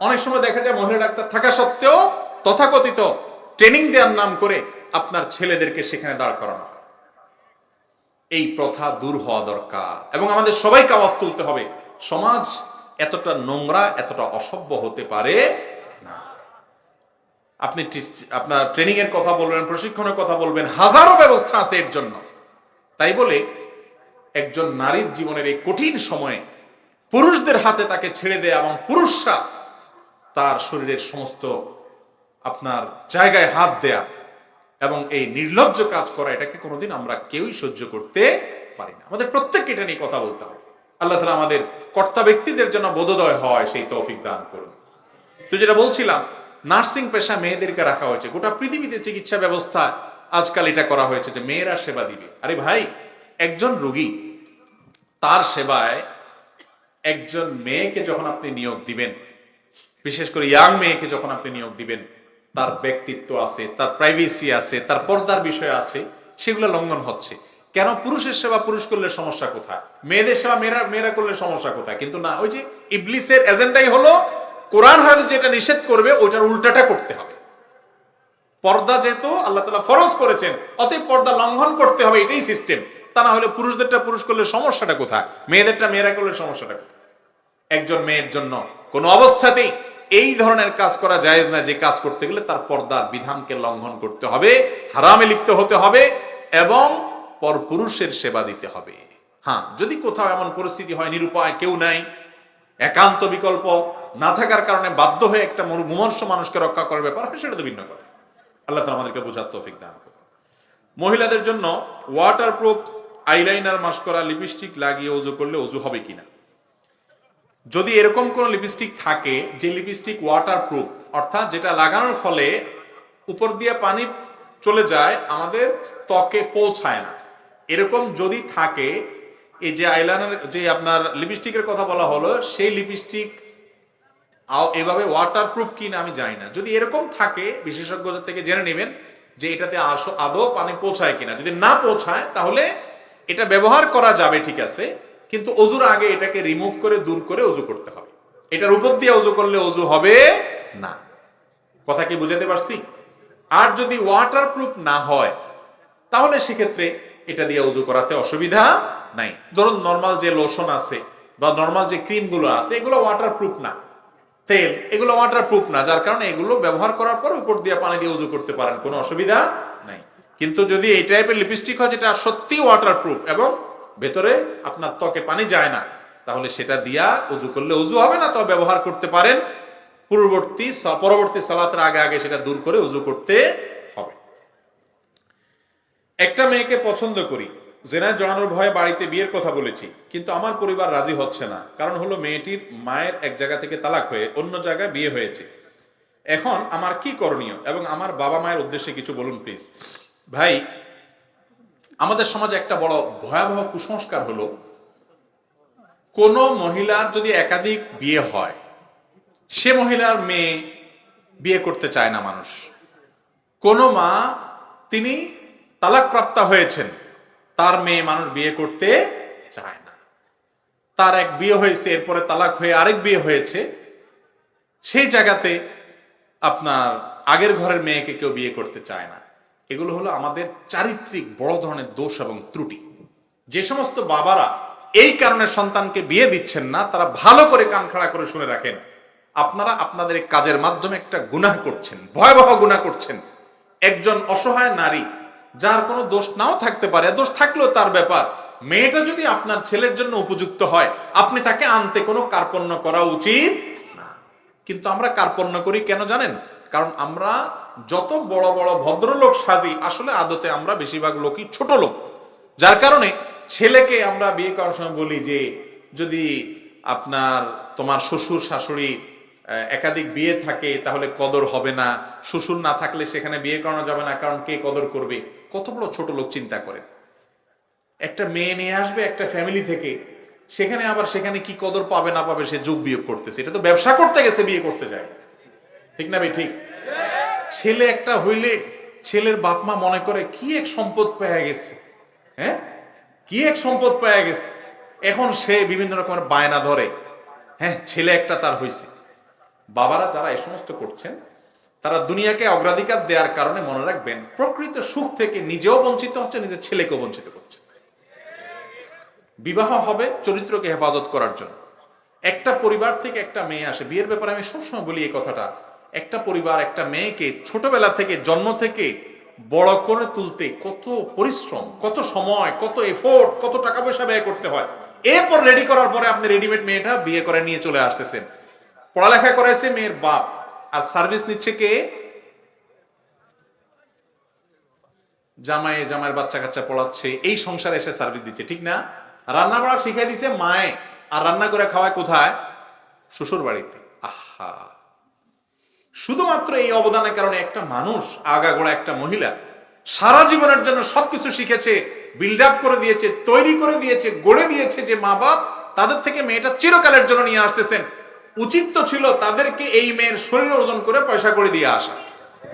অনেক সময় দেখা যায় মহিলা ডাক্তার থাকা সত্ত্বেও তথাকথিত ট্রেনিং দেওয়ার নাম করে আপনার ছেলেদেরকে সেখানে দাঁড় করানো হয়। এই প্রথা দূর হওয়া দরকার এবং আমাদের সবাইকে আওয়াজ তুলতে হবে। সমাজ এতটা নোংরা, এতটা অসভ্য হতে পারে না। আপনি আপনার ট্রেনিং এর কথা বলবেন, প্রশিক্ষণের কথা বলবেন, হাজারো ব্যবস্থা আছে এর জন্য। তাই বলে একজন নারীর জীবনের এই কঠিন সময়ে পুরুষদের হাতে তাকে ছেড়ে দেয়া এবং পুরুষরা তার শরীরের সমস্ত আপনার জায়গায় হাত দেয়া এবং এই নির্লজ্জ কাজ করা, এটাকে কোনোদিন আমরা কেউই সহ্য করতে পারি না। আমাদের প্রত্যেককে এটা নিয়ে কথা বলতে হবে। আল্লাহ তাআলা আমাদের কর্তা ব্যক্তিদের জন্য বোধোদয় হয় সেই তৌফিক দান করুন। তো যেটা বলছিলাম, নার্সিং পেশা মেয়েদেরকে রাখা হয়েছে। গোটা পৃথিবীতে চিকিৎসা ব্যবস্থা আজকাল এটা করা হয়েছে যে মেয়েরা সেবা দিবে। আরে ভাই, একজন রোগী তার সেবায় একজন মেয়েকে যখন আপনি নিয়োগ দিবেন, বিশেষ করে ইয়াং মেয়েকে যখন আপনি নিয়োগ দিবেন, তার ব্যক্তিত্ব আছে, তার প্রাইভেসি আছে, তার পর্দার বিষয় আছে, সেগুলো লঙ্ঘন হচ্ছে। কেন? পুরুষের সেবা পুরুষ করলে সমস্যা কোথায়, মেয়েদের সেবা মেয়েরা করলে সমস্যা কোথায়? কিন্তু না, ওই যে ইবলিসের এজেন্ডাই হলো কোরআন হাদিস যেটা নিষেধ করবে ওইটার উল্টাটা করতে হবে। পর্দা যেহেতু আল্লাহ তাআলা ফরজ করেছেন, অতএব পর্দা লঙ্ঘন করতে হবে, এটাই সিস্টেম। তা না হলে পুরুষদেরটা পুরুষ করলে সমস্যাটা কোথায়, মেয়েদেরটা মেয়েরা করলে সমস্যাটা কোথায়? একজন মেয়ের জন্য কোনো অবস্থাতেই এই ধরনের কাজ করা জায়েজ না, যে কাজ করতে গেলে তার পর্দার বিধানকে লঙ্ঘন করতে হবে, হারামে লিপ্ত হতে হবে এবং পরপুরুষের সেবা দিতে হবে। হ্যাঁ, যদি কোথাও এমন পরিস্থিতি হয়, নিরুপায় কেউ নাই, একান্ত বিকল্প না থাকার কারণে বাধ্য হয়ে একটা মুমূর্ষু মানুষকে রক্ষা করার ব্যাপার হয়, সেটা তো ভিন্ন কথা। আল্লাহ তাআলা আমাদেরকে বোঝার তৌফিক দান করুন। মহিলাদের জন্য ওয়াটারপ্রুফ আইলাইনার, মাস্কারা, লিপস্টিক লাগিয়ে ওযু করলে ওযু হবে কিনা? যদি এরকম কোন লিপস্টিক থাকে যে লিপস্টিক ওয়াটারপ্রুফ, অর্থাৎ যেটা লাগানোর ফলে উপর দিয়ে পানি চলে যায়, আমাদের ত্বকে পৌঁছায় না, এরকম যদি থাকে, এই যে আইলাইনার, যে আপনার লিপস্টিকের কথা বলা হলো, সেই লিপস্টিক এভাবে ওয়াটারপ্রুফ কিনা আমি জানি না। যদি এরকম থাকে, বিশেষজ্ঞদের থেকে জেনে নেবেন যে এটাতে আদৌ পানি পৌঁছায় কিনা। যদি না পৌঁছায় তাহলে এটা ব্যবহার করা যাবে, ঠিক আছে, কিন্তু ওযুর আগে এটাকে রিমুভ করে, দূর করে ওযু করতে হবে। এটার উপর দিয়ে ওযু করলে ওযু হবে না। কথা কি বুঝাতে পারছি? আর যদি ওয়াটারপ্রুফ না হয় তাহলে সেক্ষেত্রে এটা দিয়ে ওযু করাতে অসুবিধা নাই। ধরুন নরমাল যে লোশন আছে বা নরমাল যে ক্রিমগুলো আছে, এগুলো ওয়াটারপ্রুফ না, তেল, এগুলো ওয়াটারপ্রুফ না, যার কারণে এগুলো ব্যবহার করার পর উপর দিয়ে পানি দিয়ে ওযু করতে পারেন, কোনো অসুবিধা নাই। কিন্তু যদি এই টাইপের লিপস্টিক হয় যেটা সত্যি ওয়াটারপ্রুফ এবং ভেতরে আপনার ত্বকে পানি যায় না, তাহলে সেটা দিয়া ওযু করলে ওযু হবে না। তো ব্যবহার করতে পারেন, পরবর্তী সালাতের আগে আগে সেটা দূর করে ওযু করতে হবে। একটা মেয়েকে পছন্দ করি, জেনায় জড়ানোর ভয়ে বাড়িতে বিয়ের কথা বলেছি, কিন্তু আমার পরিবার রাজি হচ্ছে না। কারণ হলো মেয়েটির মায়ের এক জায়গা থেকে তালাক হয়ে অন্য জায়গায় বিয়ে হয়েছে। এখন আমার কি করণীয় এবং আমার বাবা মায়ের উদ্দেশ্যে কিছু বলুন প্লিজ। ভাই, আমাদের সমাজে একটা বড় ভয়াবহ কুসংস্কার হলো, কোন মহিলার যদি একাধিক বিয়ে হয়, সে মহিলার মেয়ে বিয়ে করতে চায় না মানুষ। কোন মা তিনি তালাকপ্রাপ্তা হয়েছেন, তার মেয়ে মানুষ বিয়ে করতে চায় না। তার এক বিয়ে হয়েছে, এরপরে তালাক হয়ে আরেক বিয়ে হয়েছে, সেই জায়গাতে আপনার আগের ঘরের মেয়েকে কেউ বিয়ে করতে চায় না। এগুলো হলো আমাদের চারিত্রিক বড় ধরনের দোষ এবং ত্রুটি। যে সমস্ত বাবারা এই কারণে সন্তানকে বিয়ে দিচ্ছেন না, তারা ভালো করে কান খাড়া করে শুনে রাখেন, আপনারা আপনাদের এই কাজের মাধ্যমে একটা গুনাহ করছেন, ভয়াবহ গুনাহ করছেন। একজন অসহায় নারী, যার কোনো দোষ নাও থাকতে পারে, দোষ থাকলেও তার ব্যাপার, মেয়েটা যদি আপনার ছেলের জন্য উপযুক্ত হয়, আপনি তাকে আনতে কোনো কার্পণ্য করা উচিত না। কিন্তু আমরা কার্পণ্য করি কেন জানেন? কারণ আমরা যত বড় বড় ভদ্রলোক সাজি, আসলে আদতে আমরা বেশিরভাগ লোকই ছোট লোক। যার কারণে ছেলেকে আমরা বিয়ে করার সময় বলি যে, যদি আপনার তোমার শ্বশুর শাশুড়ি একাধিক বিয়ে থাকে তাহলে কদর হবে না, শ্বশুর না থাকলে সেখানে বিয়ে করানো যাবে না, কারণ কে কদর করবে। কত বড় ছোট লোক চিন্তা করেন। একটা মেয়ে নিয়ে আসবে একটা ফ্যামিলি থেকে, সেখানে আবার সেখানে কি কদর পাবে না পাবে সে যোগ বিয়োগ করতেছে। এটা তো ব্যবসা করতে গেছে, বিয়ে করতে যায়। ঠিক না ভাই? ঠিক। ছেলে একটা হইলে ছেলের বাপ মা মনে করে কি এক সম্পদ পেয়ে গেছে, হ্যাঁ, কি এক সম্পদ পেয়ে গেছে। এখন সে বিভিন্ন রকমের বায়না ধরে, হ্যাঁ ছেলে একটা তার হয়েছে। বাবারা যারা এই সমস্ত করছেন, তারা দুনিয়াকে অগ্রাধিকার দেওয়ার কারণে মনে রাখবেন, প্রকৃত সুখ থেকে নিজেও বঞ্চিত হচ্ছে, নিজের ছেলেকেও বঞ্চিত করছে। বিবাহ হবে চরিত্রকে হেফাজত করার জন্য। একটা পরিবার থেকে একটা মেয়ে আসে, বিয়ের ব্যাপারে আমি সবসময় বলি এই কথাটা, একটা পরিবার একটা মেয়েকে ছোটবেলা থেকে, জন্ম থেকে বড় করে তুলতে কত পরিশ্রম, কত সময়, কত এফোর্ট, কত টাকা পয়সা ব্যয় করতে হয়। এরপর রেডি করার পরে আপনি রেডিমেড মেয়েটা বিয়ে করে নিয়ে চলে আসতেছেন। পড়ালেখা করাইছে মেয়ের বাপ, আর সার্ভিস নিচ্ছে কে? জামাই, জামাইয়ের বাচ্চা কাচ্চা পড়াচ্ছে, এই সংসারে এসে সার্ভিস দিচ্ছে, ঠিক না? রান্না বাড়া শিখাই দিছে মায়ে, আর রান্না করে খাওয়ায় কোথায়? শ্বশুর বাড়িতে। আহা, শুধুমাত্র এই অবদানের কারণে একটা মানুষ, আগাগোড়া একটা মহিলা সারা জীবনের জন্য সবকিছু শিখেছে, বিল্ড আপ করে দিয়েছে, তৈরি করে দিয়েছে, গড়ে দিয়েছে, যে মা বাপ তাদের থেকে মেয়েটা চিরকালের জন্য নিয়ে আসতেছেন। উচিত তো ছিল তাদেরকে এই মেয়ের শরীর ওজন করে পয়সা করে দিয়ে আসা,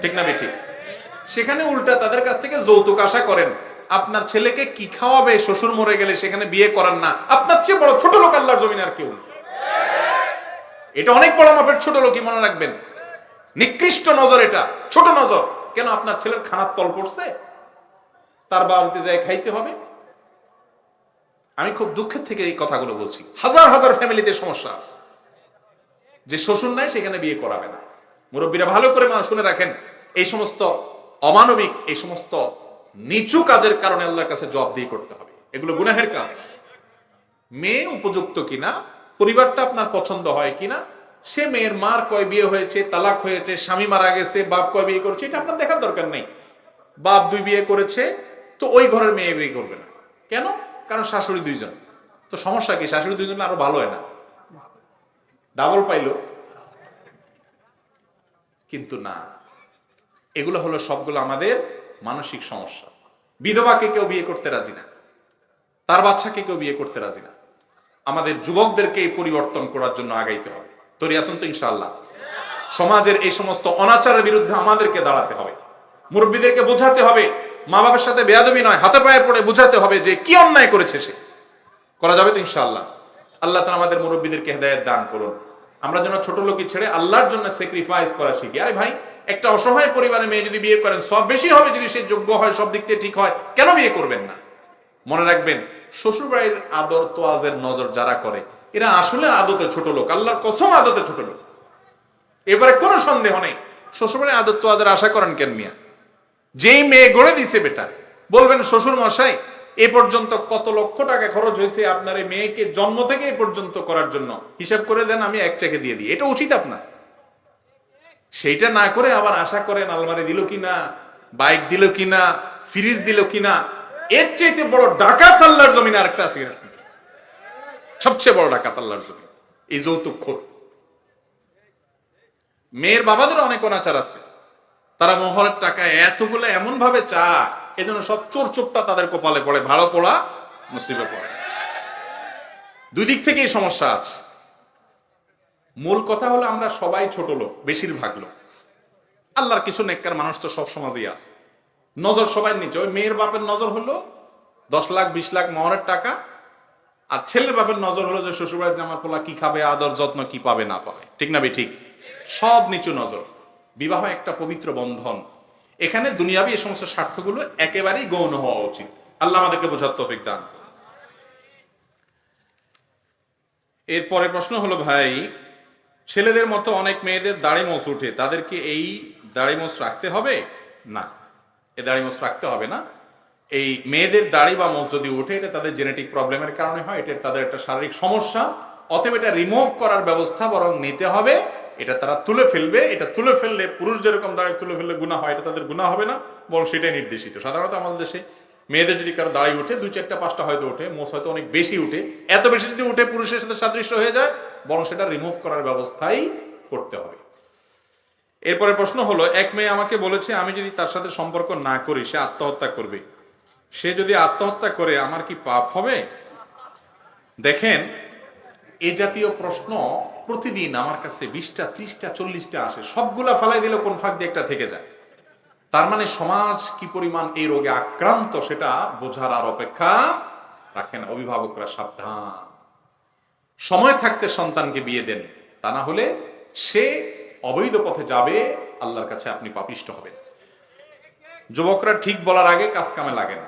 ঠিক না বেঠিক? সেখানে উল্টা তাদের কাছ থেকে যৌতুক আশা করেন। আপনার ছেলেকে কি খাওয়াবে শ্বশুর মরে গেলে, সেখানে বিয়ে করান না। আপনার চেয়ে বড় ছোট লোক আল্লাহর জমিনে আর কেউ নেই। এটা অনেক বড় মাপের ছোট লোকই, মনে রাখবেন। নিকৃষ্ট নজর, এটা ছোট নজর। কেন? আপনার ছেলের খানার তল পড়ছে, তার বাড়িতে যায় খাইতে হবে। আমি খুব দুঃখের থেকে এই কথাগুলো বলছি। হাজার হাজার ফ্যামিলিতে সমস্যা আছে, যে শ্বশুর নাই সেখানে বিয়ে করাবে না। মুরব্বীরা ভালো করে শুনে রাখেন, এই সমস্ত অমানবিক, এই সমস্ত নিচু কাজের কারণে আল্লাহর কাছে জবাবদিহি করতে হবে। এগুলো গুনাহের কাজ। মেয়ে উপযুক্ত কিনা, পরিবারটা আপনার পছন্দ হয় কিনা, সে মেয়ের মার কয় বিয়ে হয়েছে, তালাক হয়েছে, স্বামী মারা গেছে, বাপ কয় বিয়ে করেছে, এটা আপনার দেখার দরকার নেই। বাপ 2 বিয়ে করেছে, তো ওই ঘরের মেয়ে বিয়ে করবে না কেন? কারণ শাশুড়ি 2 জন। তো সমস্যা কি? শাশুড়ি 2 জন আরো ভালো হয় না, ডাবল পাইলো। কিন্তু না, এগুলো হলো সবগুলো আমাদের মানসিক সমস্যা। বিধবাকে কেউ বিয়ে করতে রাজি না, তার বাচ্চাকে কেউ বিয়ে করতে রাজি না। আমাদের যুবকদেরকে এই পরিবর্তন করার জন্য আগাইতে হবে। তৈরি আছেন তো ইনশাআল্লাহ? সমাজের এই সমস্ত অনাচারের বিরুদ্ধে আমাদেরকে দাঁড়াতে হবে। মুরব্বীদেরকে বোঝাতে হবে, মা বাবার সাথে বেয়াদবি নয়, হাতে পায়ে পড়ে বোঝাতে হবে যে কি অন্যায় করেছে সে। করা যাবে তো ইনশাআল্লাহ? আল্লাহ তাআলা আমাদের মুরব্বীদেরকে হেদায়েত দান করুন। আমরা যেন ছোট লোকই ছেড়ে আল্লাহর জন্য স্যাক্রিফাইস করা শিখি। আরে ভাই, একটা অসহায় পরিবারের মেয়ে যদি বিয়ে করেন, সব বেশি হবে যদি সে যোগ্য হয়, সব দিক থেকে ঠিক হয়। কেন বিয়ে করবেন না? মনে রাখবেন, শ্বশুরবাড়ির আদর তোয়াজের নজর যারা করে, এরা আসলে আদতে ছোট লোক, আল্লাহর কসম আদতে ছোট লোক। এবারে কোনো সন্দেহ নেই। শ্বশুরবাড়ির আদর তোয়াজের আশা করেন কেন মিয়া? যেই মেয়ে গড়ে দিছে বেটা, বলবেন শ্বশুর মশাই এ পর্যন্ত কত লক্ষ টাকা খরচ হয়েছে আপনার এই মেয়েকে জন্ম থেকে এ পর্যন্ত করার জন্য, হিসাব করে দেন, আমি এক চেকে দিয়ে দিই। এটা উচিত আপনার? সেইটা না করে আবার আশা করেন আলমারি দিল কিনা, বাইক দিল কিনা, ফ্রিজ দিল কিনা, এর চাইতে বড় ডাকাত আল্লাহর জমিনে আরেকটা আছে। সবচেয়ে বড় ডাকাত আল্লাহর জমিন এই যৌতুকখোর। মেয়ের বাবাদের অনেক অনাচার আছে, তারা মোহরের টাকা এতগুলো এমন ভাবে চায়, এজন্য সব চোর চোপটা তাদের কপালে পড়ে, ভাড়া পোড়া নসিবে পড়ে। দুই দিক থেকেই সমস্যা আছে। মূল কথা হলো আমরা সবাই ছোট লোক, বেশিরভাগ লোক। আল্লাহর কিছু নেককার মানুষ তো সব সমাজেই আছে, নজর সবাই নিচে। ওই মেয়ের বাপের নজর হলো 10 লাখ 20 লাখ মোহরের টাকা, আর ছেলের বাপের নজর হলো যে শ্বশুরবাড়ির জামার পোলা কি খাবে, আদর যত্ন কি পাবে না পাবে, ঠিক না ঠিক? সব নিচু নজর। বিবাহ একটা পবিত্র বন্ধন, এখানে দুনিয়াবি এই সমস্ত স্বার্থগুলো একেবারেই গৌণ হওয়া উচিত। আল্লাহ আমাদেরকে বোঝার তৌফিক দান। এরপরে প্রশ্ন হলো, ভাই ছেলেদের মতো অনেক মেয়েদের দাড়ি মোছ উঠে, তাদেরকে এই দাড়ি মোছ রাখতে হবে? না, এই দাড়ি মোছ রাখতে হবে না। এই মেয়েদের দাড়ি বা মোছ যদি উঠে, এটা তাদের জেনেটিক প্রবলেমের কারণে হয়, এটা তাদের একটা শারীরিক সমস্যা, অতএব এটা রিমুভ করার ব্যবস্থা বরং নিতে হবে। এটা তারা তুলে ফেলবে। এটা তুলে ফেললে, পুরুষ যেরকম দাড়ি তুলে ফেললে গুনাহ হয়, এটা তাদের গুনাহ হবে না, বরং সেটাই নির্দেশিত। সাধারণত আমাদের দেশে মেয়েদের যদি কারো দাড়ি উঠে 2, 4, 5টা হয়তো উঠে, মোছ হয়তো অনেক বেশি উঠে, এত বেশি যদি উঠে পুরুষের সাথে সাদৃশ্য হয়ে যায়, বরং সেটা রিমুভ করার ব্যবস্থাই করতে হবে। এরপরে প্রশ্ন হলো, এক মেয়ে আমাকে বলেছে আমি যদি তার সাথে সম্পর্ক না করি সে আত্মহত্যা করবে। সে যদি আত্মহত্যা করে আমার কি পাপ হবে? দেখেন, এই জাতীয় প্রশ্ন প্রতিদিন আমার কাছে 20টা 30টা 40টা আসে, সবগুলা ফালাই দিলে কোন ফাঁক দিয়ে একটা থেকে যায়। তার মানে সমাজ কি পরিমাণ এই রোগে আক্রান্ত সেটা বোঝার আর অপেক্ষা রাখেন। অভিভাবকরা সাবধান, সময় থাকতে সন্তানকে বিয়ে দেন, তা না হলে সে অবৈধ পথে যাবে, আল্লাহর কাছে আপনি পাপিষ্ট হবেন। যুবকরা ঠিক বলার আগে কাজ কামে লাগেন।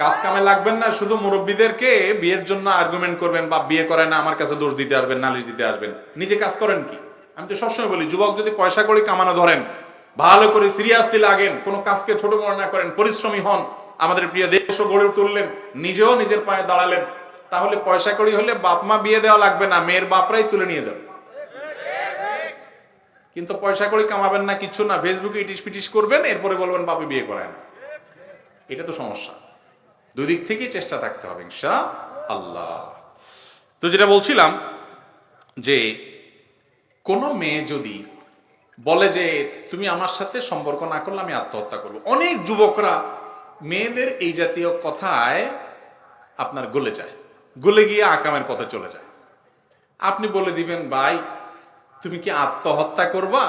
কাজ কামে লাগবেন না, শুধু মুরব্বীদেরকে বিয়ের জন্য আর্গুমেন্ট করবেন বা বিয়ে করে না আমার কাছে দোষ দিতে আসবেন, নালিশ দিতে আসবেন। নিজে কাজ করেন কি? আমি তো সবসময় বলি, যুবক যদি পয়সা করে কামানো ধরেন, ভালো করে সিরিয়াসলি লাগেন, কোনো কাজকে ছোট মনে না করেন, পরিশ্রমী হন, আমাদের প্রিয় দেশও গড়ে তুললেন, নিজেও নিজের পায়ে দাঁড়ালেন, তাহলে পয়সা করি হলে বাপ মা বিয়ে দেওয়া লাগবে না, মেয়ের বাপরাই তুলে নিয়ে যাবে। কিন্তু পয়সা করে কামাবেন না, কিছু না, ফেসবুকে ইটিস পিটিস করবেন, এরপরে বলবেন বাপে বিয়ে করায় না। এটা তো সমস্যা। দুই দিক থেকেই চেষ্টা থাকতে হবে ইনশাআল্লাহ। তো যেটা বলছিলাম, যে কোন মেয়ে যদি বলে যে তুমি আমার সাথে সম্পর্ক না করলে আমি আত্মহত্যা করব, অনেক যুবকরা মেয়েদের এই জাতীয় কথায় আপনার গলে যায়, গলে গিয়ে আকামের পথে চলে যায়। আপনি বলে দিবেন, ভাই তুমি কি আত্মহত্যা করবা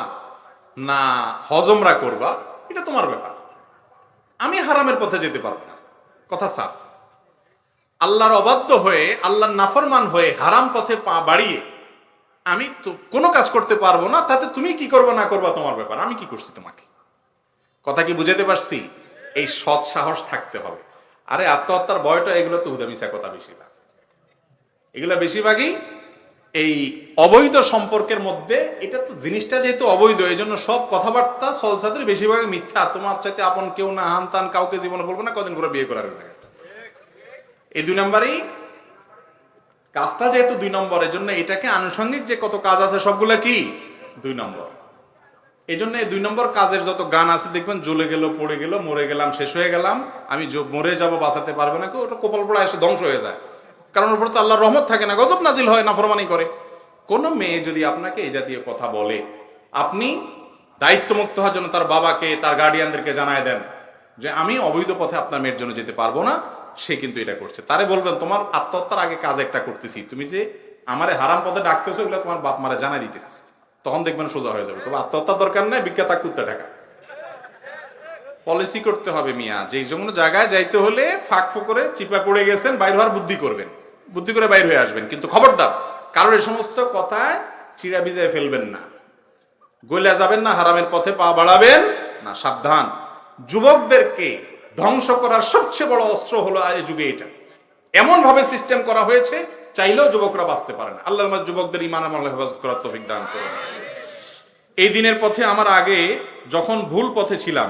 না হজমরা করবা, এটা তোমার ব্যাপার, আমি হারামের পথে যেতে পারবো না। কথা সাফ। আল্লাহর অবাধ্য হয়ে, আল্লাহর নাফরমান হয়ে হারাম পথে পা বাড়িয়ে আমি তো কোনো কাজ করতে পারবো না, তাতে তুমি কি করবো না করবা তোমার ব্যাপার, আমি কি করছি তোমাকে। কথা কি বুঝাতে পারছি? এই সৎ সাহস থাকতে হবে। আরে আত্মহত্যার ভয়টা, এগুলো তো উদামিসা কথা, বেশিরভাগ এগুলা বেশিরভাগই এই অবৈধ সম্পর্কের মধ্যে। এটা তো জিনিসটা যেহেতু অবৈধ, এই জন্য সব কথাবার্তা সলসাদের বেশিরভাগ মিথ্যা। তোমার চাইতে আপন কেউ না, হান তান কাউকে জীবনে বলবো না, কদিন করে বিয়ে করার জায়গা। এই 2 নম্বরই কাজটা, যেহেতু 2 নম্বর, এই জন্য এটাকে আনুষঙ্গিক যে কত কাজ আছে সবগুলা কি 2 নম্বর। এই জন্য এই 2 নম্বর কাজের যত গান আছে দেখবেন, জ্বলে গেল, পড়ে গেল, মরে গেলাম, শেষ হয়ে গেলাম, আমি মরে যাব, বাঁচাতে পারবে না কেউ, ওটা কপাল পোড়া এসে ধ্বংস হয়ে যায়। কারণ ওর উপর তো আল্লাহর রহমত থাকে না, গজব নাজিল হয়, নাফরমানি করে। কোন মেয়ে যদি আপনাকে এই জাতীয় কথা বলে, আপনি দায়িত্বমুক্ত হওয়ার জন্য তার বাবাকে, তার গার্ডিয়ানদেরকে জানায় দেন যে আমি অবৈধ পথে আপনার মেয়ের জন্য যেতে পারবো না, সে কিন্তু এটা করছে। তারে বলবেন, তোমার আত্মহত্যার আগে কাজ একটা করতেছি, তুমি যে আমারে হারাম পথে ডাকতেছো, এগুলো তোমার বাপ মারা জানাই দিতেছি। তখন দেখবেন সোজা হয়ে যাবে। আত্মহত্যার দরকার নাই, বিজ্ঞাতা কুত্তা টাকা পলিসি করতে হবে মিয়া। যে কোনো জায়গায় যাইতে হলে ফাঁক ফোকরে চিপা পড়ে গেছেন, বাইর হওয়ার বুদ্ধি করবেন, বুদ্ধি করে বাইর হয়ে আসবেন। কিন্তু খবরদার কারোর এই সমস্ত কথায় চিড়া ভিজায় ফেলবেন না, গলে যাবেন না, হারামের পথে পা বাড়াবেন না। সাবধান। যুবকদেরকে ধ্বংস করার সবচেয়ে বড় অস্ত্র হলো এই যুগে এটা। এমন ভাবে সিস্টেম করা হয়েছে, চাইলেও যুবকরা বাঁচতে পারে না। আল্লাহ আমার যুবকদের ঈমান আমল হেফাজত করার তৌফিক দান করুন। এই দিনের পথে আমার আগে যখন ভুল পথে ছিলাম,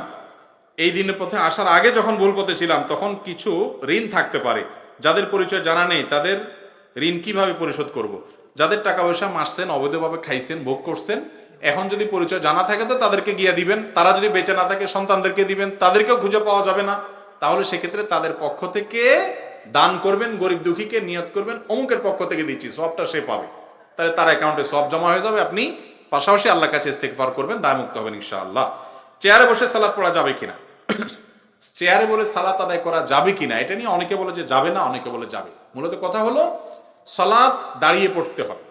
এই দিনের পথে আসার আগে যখন ভুল পথে ছিলাম, তখন কিছু ঋণ থাকতে পারে, যাদের পরিচয় জানা নেই, তাদের ঋণ কিভাবে পরিশোধ করব? যাদের টাকা পয়সা মারছেন, অবৈধভাবে খাইছেন, ভোগ করছেন, এখন যদি পরিচয় জানা থাকে তো তাদেরকে গিয়ে দিবেন, তারা যদি বেঁচে না থাকে সন্তানদেরকে দিবেন, তাদেরকেও খুঁজে পাওয়া যাবে না, তাহলে সেক্ষেত্রে তাদের পক্ষ থেকে দান করবেন, গরিব দুঃখীকে নিয়ত করবেন অমুকের পক্ষ থেকে দিচ্ছি, সবটা সে পাবে, তাহলে তার অ্যাকাউন্টে সব জমা হয়ে যাবে। আপনি পাশাপাশি আল্লাহর কাছে ইস্তেগফার করবেন, দায়মুক্ত হবেন ইনশাআল্লাহ। চেয়ারে বসে সালাত পড়া যাবে কিনা, চেয়ারে বলে সালাত আদায় করা যাবে কিনা, এটা নিয়ে অনেকে বলে যে যাবে না, অনেকে বলে যাবে। মূলত কথা হলো সালাত দাঁড়িয়ে পড়তে হবে,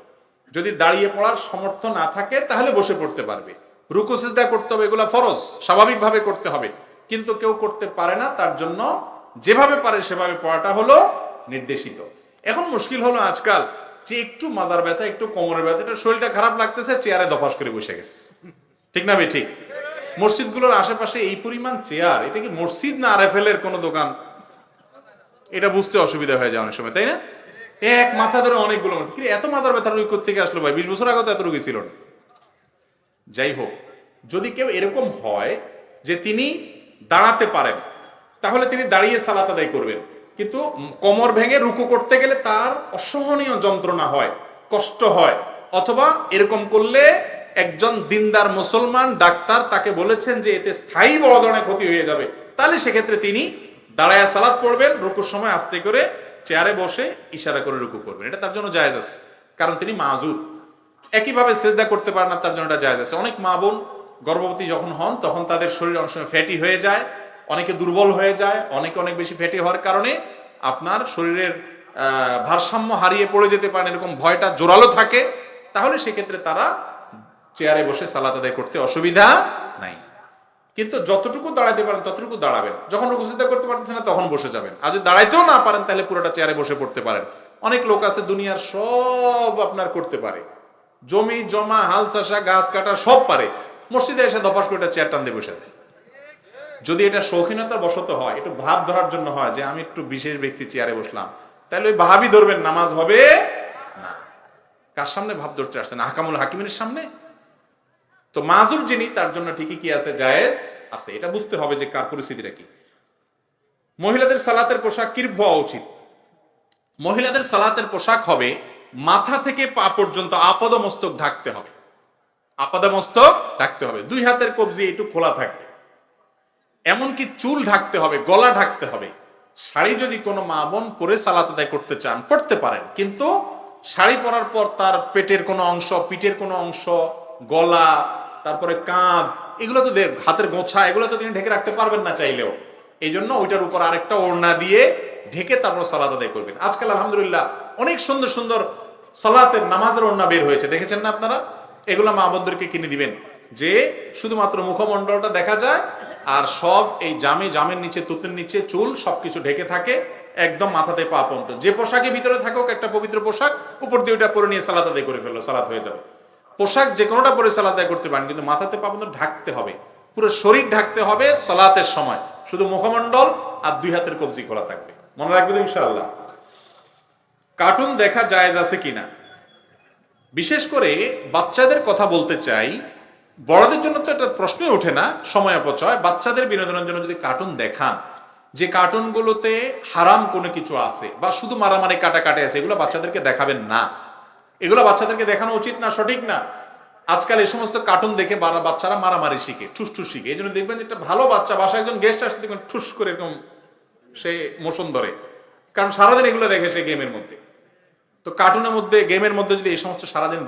যদি দাঁড়িয়ে পড়ার সামর্থ্য না থাকে তাহলে বসে পড়তে পারবে। রুকু সিজদা করতে হবে, এগুলা ফরজ, স্বাভাবিকভাবে করতে হবে, কিন্তু কেউ করতে পারে না, তার জন্য যেভাবে পারে সেভাবে পড়াটা হলো নির্দেশিত। এখন মুশকিল হলো আজকাল যে একটু মাজার ব্যথা, একটু কোমরের ব্যথা, এটা শরীরটা খারাপ লাগতেছে, চেয়ারে দপাস করে বসে গেছে, ঠিক না ভাই? ঠিক। মসজিদগুলোর আশেপাশে এই পরিমাণ চেয়ার, এটা কি মসজিদ না আরএফএল এর কোনো দোকান? এটা বুঝতে অসুবিধা হয়ে যায় অনেক সময়, তাই না? এক মাথা ধরে অনেকগুলো, এত মাজার ব্যথার রোগী কোত্থেকে আসলো ভাই? 20 বছর আগে তো এত রোগী ছিল না। যাই হোক, যদি কেউ এরকম হয় যে তিনি দাঁড়াতে পারেন, তাহলে তিনি দাঁড়িয়ে সালাত আদায় করবেন, কিন্তু কোমর ভেঙে রুকু করতে গেলে তার অসহনীয় যন্ত্রণা হয়, কষ্ট হয়, অথবা এরকম করলে একজন দিনদার মুসলমান ডাক্তার তাকে বলেছেন যে এতে স্থায়ী বড় ধরনের ক্ষতি হয়ে যাবে, তাহলে সেক্ষেত্রে তিনি দাঁড়ায় সালাত পড়বেন, রুকুর সময় আস্তে করে চেয়ারে বসে ইশারা করে রুকু করবেন, এটা তার জন্য জায়েজ আছে, কারণ তিনি মাযুর। একইভাবে সিজদা করতে পারে না, তার জন্য এটা জায়েজ আছে। অনেক মা বোন গর্ভবতী যখন হন তখন তাদের শরীর অনেক সময় ফ্যাটি হয়ে যায়, অনেকে দুর্বল হয়ে যায়, অনেকে অনেক বেশি ফ্যাটি হওয়ার কারণে আপনার শরীরের ভারসাম্য হারিয়ে পড়ে যেতে পারেন, এরকম ভয়টা জোরালো থাকে, তাহলে সেক্ষেত্রে তারা চেয়ারে বসে সালাত আদায় করতে অসুবিধা নাই। কিন্তু যতটুকু দাঁড়াতে পারেন ততটুকু দাঁড়াবেন, যখন রুকু সিজদা করতে পারতেছেন না তখন বসে যাবেন, আর যদি দাঁড়াইতেও না পারেন তাহলে পুরোটা চেয়ারে বসে পড়তে পারেন। অনেক লোক আছে দুনিয়ার সব আপনার করতে পারে, জমি জমা, হাল চাষা, গাছ কাটা সব পারে, মসজিদে এসে দপাস করে একটা চেয়ার টান দিয়ে বসে যায়। যদি এটা শৌখিনতার বশত হয়, একটু ভাব ধরার জন্য হয় যে আমি একটু বিশেষ ব্যক্তি চেয়ারে বসলাম, তাহলে ওই ভাবই ধরবেন, নামাজ হবে না। কার সামনে ভাব ধরতে আসছেন? আহকামুল হাকিমের সামনে। তো মাজুর যিনি, তার জন্য ঠিকই কি আছে, জায়েজ আছে। এটা বুঝতে হবে যে কার পরিস্থিতিটা কি। মহিলাদের সালাতের পোশাক কি হওয়া উচিত? মহিলাদের সালাতের পোশাক হবে মাথা থেকে পা পর্যন্ত আপাদমস্তক ঢাকতে হবে, আপাদমস্তক ঢাকতে হবে, 2 হাতের কবজি একটু খোলা থাকবে, এমনকি চুল ঢাকতে হবে, গলা ঢাকতে হবে। শাড়ি যদি কোনো মা বোন পরে সালাত আদায় করতে চান পড়তে পারেন, কিন্তু শাড়ি পরার পর তার পেটের কোনো অংশ, পিঠের কোনো অংশ, গলা, তারপরে কাঁধ, এগুলো তো হাতের গোছা, এগুলো তো তিনি ঢেকে রাখতে পারবেন না চাইলেও। এই জন্য ওইটার উপর আরেকটা ওড়না দিয়ে ঢেকে তারপর সালাত আদায় করবেন। আজকাল আলহামদুলিল্লাহ অনেক সুন্দর সুন্দর সালাতের নামাজের ওড়না বের হয়েছে, দেখেছেন না আপনারা? এগুলো মা বোনদেরকে কিনে দিবেন, যে শুধুমাত্র মুখমণ্ডলটা দেখা যায় আর সব এই জামের নিচে, তুতের নিচে চুল সবকিছু ঢেকে থাকে, একদম মাথাতে পা পর্যন্ত। যে পোশাকে ভিতরে থাকুক, একটা পবিত্র পোশাক, উপর দিয়ে ওইটা পরে নিয়ে সালাত আদায় করে ফেললো, সালাত হয়ে যাবে। পোশাক যে কোনোটা পরে সালাত আদায় করতে পারেন, কিন্তু মাথাতে পা পর্যন্ত ঢাকতে হবে, পুরো শরীর ঢাকতে হবে সালাতের সময়, শুধু মুখমণ্ডল আর 2 হাতের কবজি খোলা থাকবে। মনে রাখবেন ইনশাআল্লাহ। কার্টুন দেখা জায়েজ আছে কিনা? বিশেষ করে বাচ্চাদের কথা বলতে চাই, বড়দের জন্য তো এটা প্রশ্নই ওঠে না, সময় অপচয়। বাচ্চাদের বিনোদনের জন্য যদি কার্টুন দেখান, যে কার্টুনগুলোতে হারাম কোনো কিছু আছে বা শুধু মারামারি কাটাকাটি আছে, এগুলো বাচ্চাদেরকে দেখাবেন না, এগুলো বাচ্চাদেরকে দেখানো উচিত না, সঠিক না। আজকাল এই সমস্ত কার্টুন দেখে বাচ্চারা মারামারি শিখে, ঠুস ঠুস শিখে। এই জন্য দেখবেন একটা ভালো বাচ্চা, বাসায় একজন গেস্ট আসলে দেখবেন ঠুস করে এরকম সে মোশন ধরে, কারণ সারাদিন এগুলো দেখে সে গেমের মধ্যে। তো কার্টুনের মধ্যে, গেমের মধ্যে যদি এই সমস্ত সারাদিন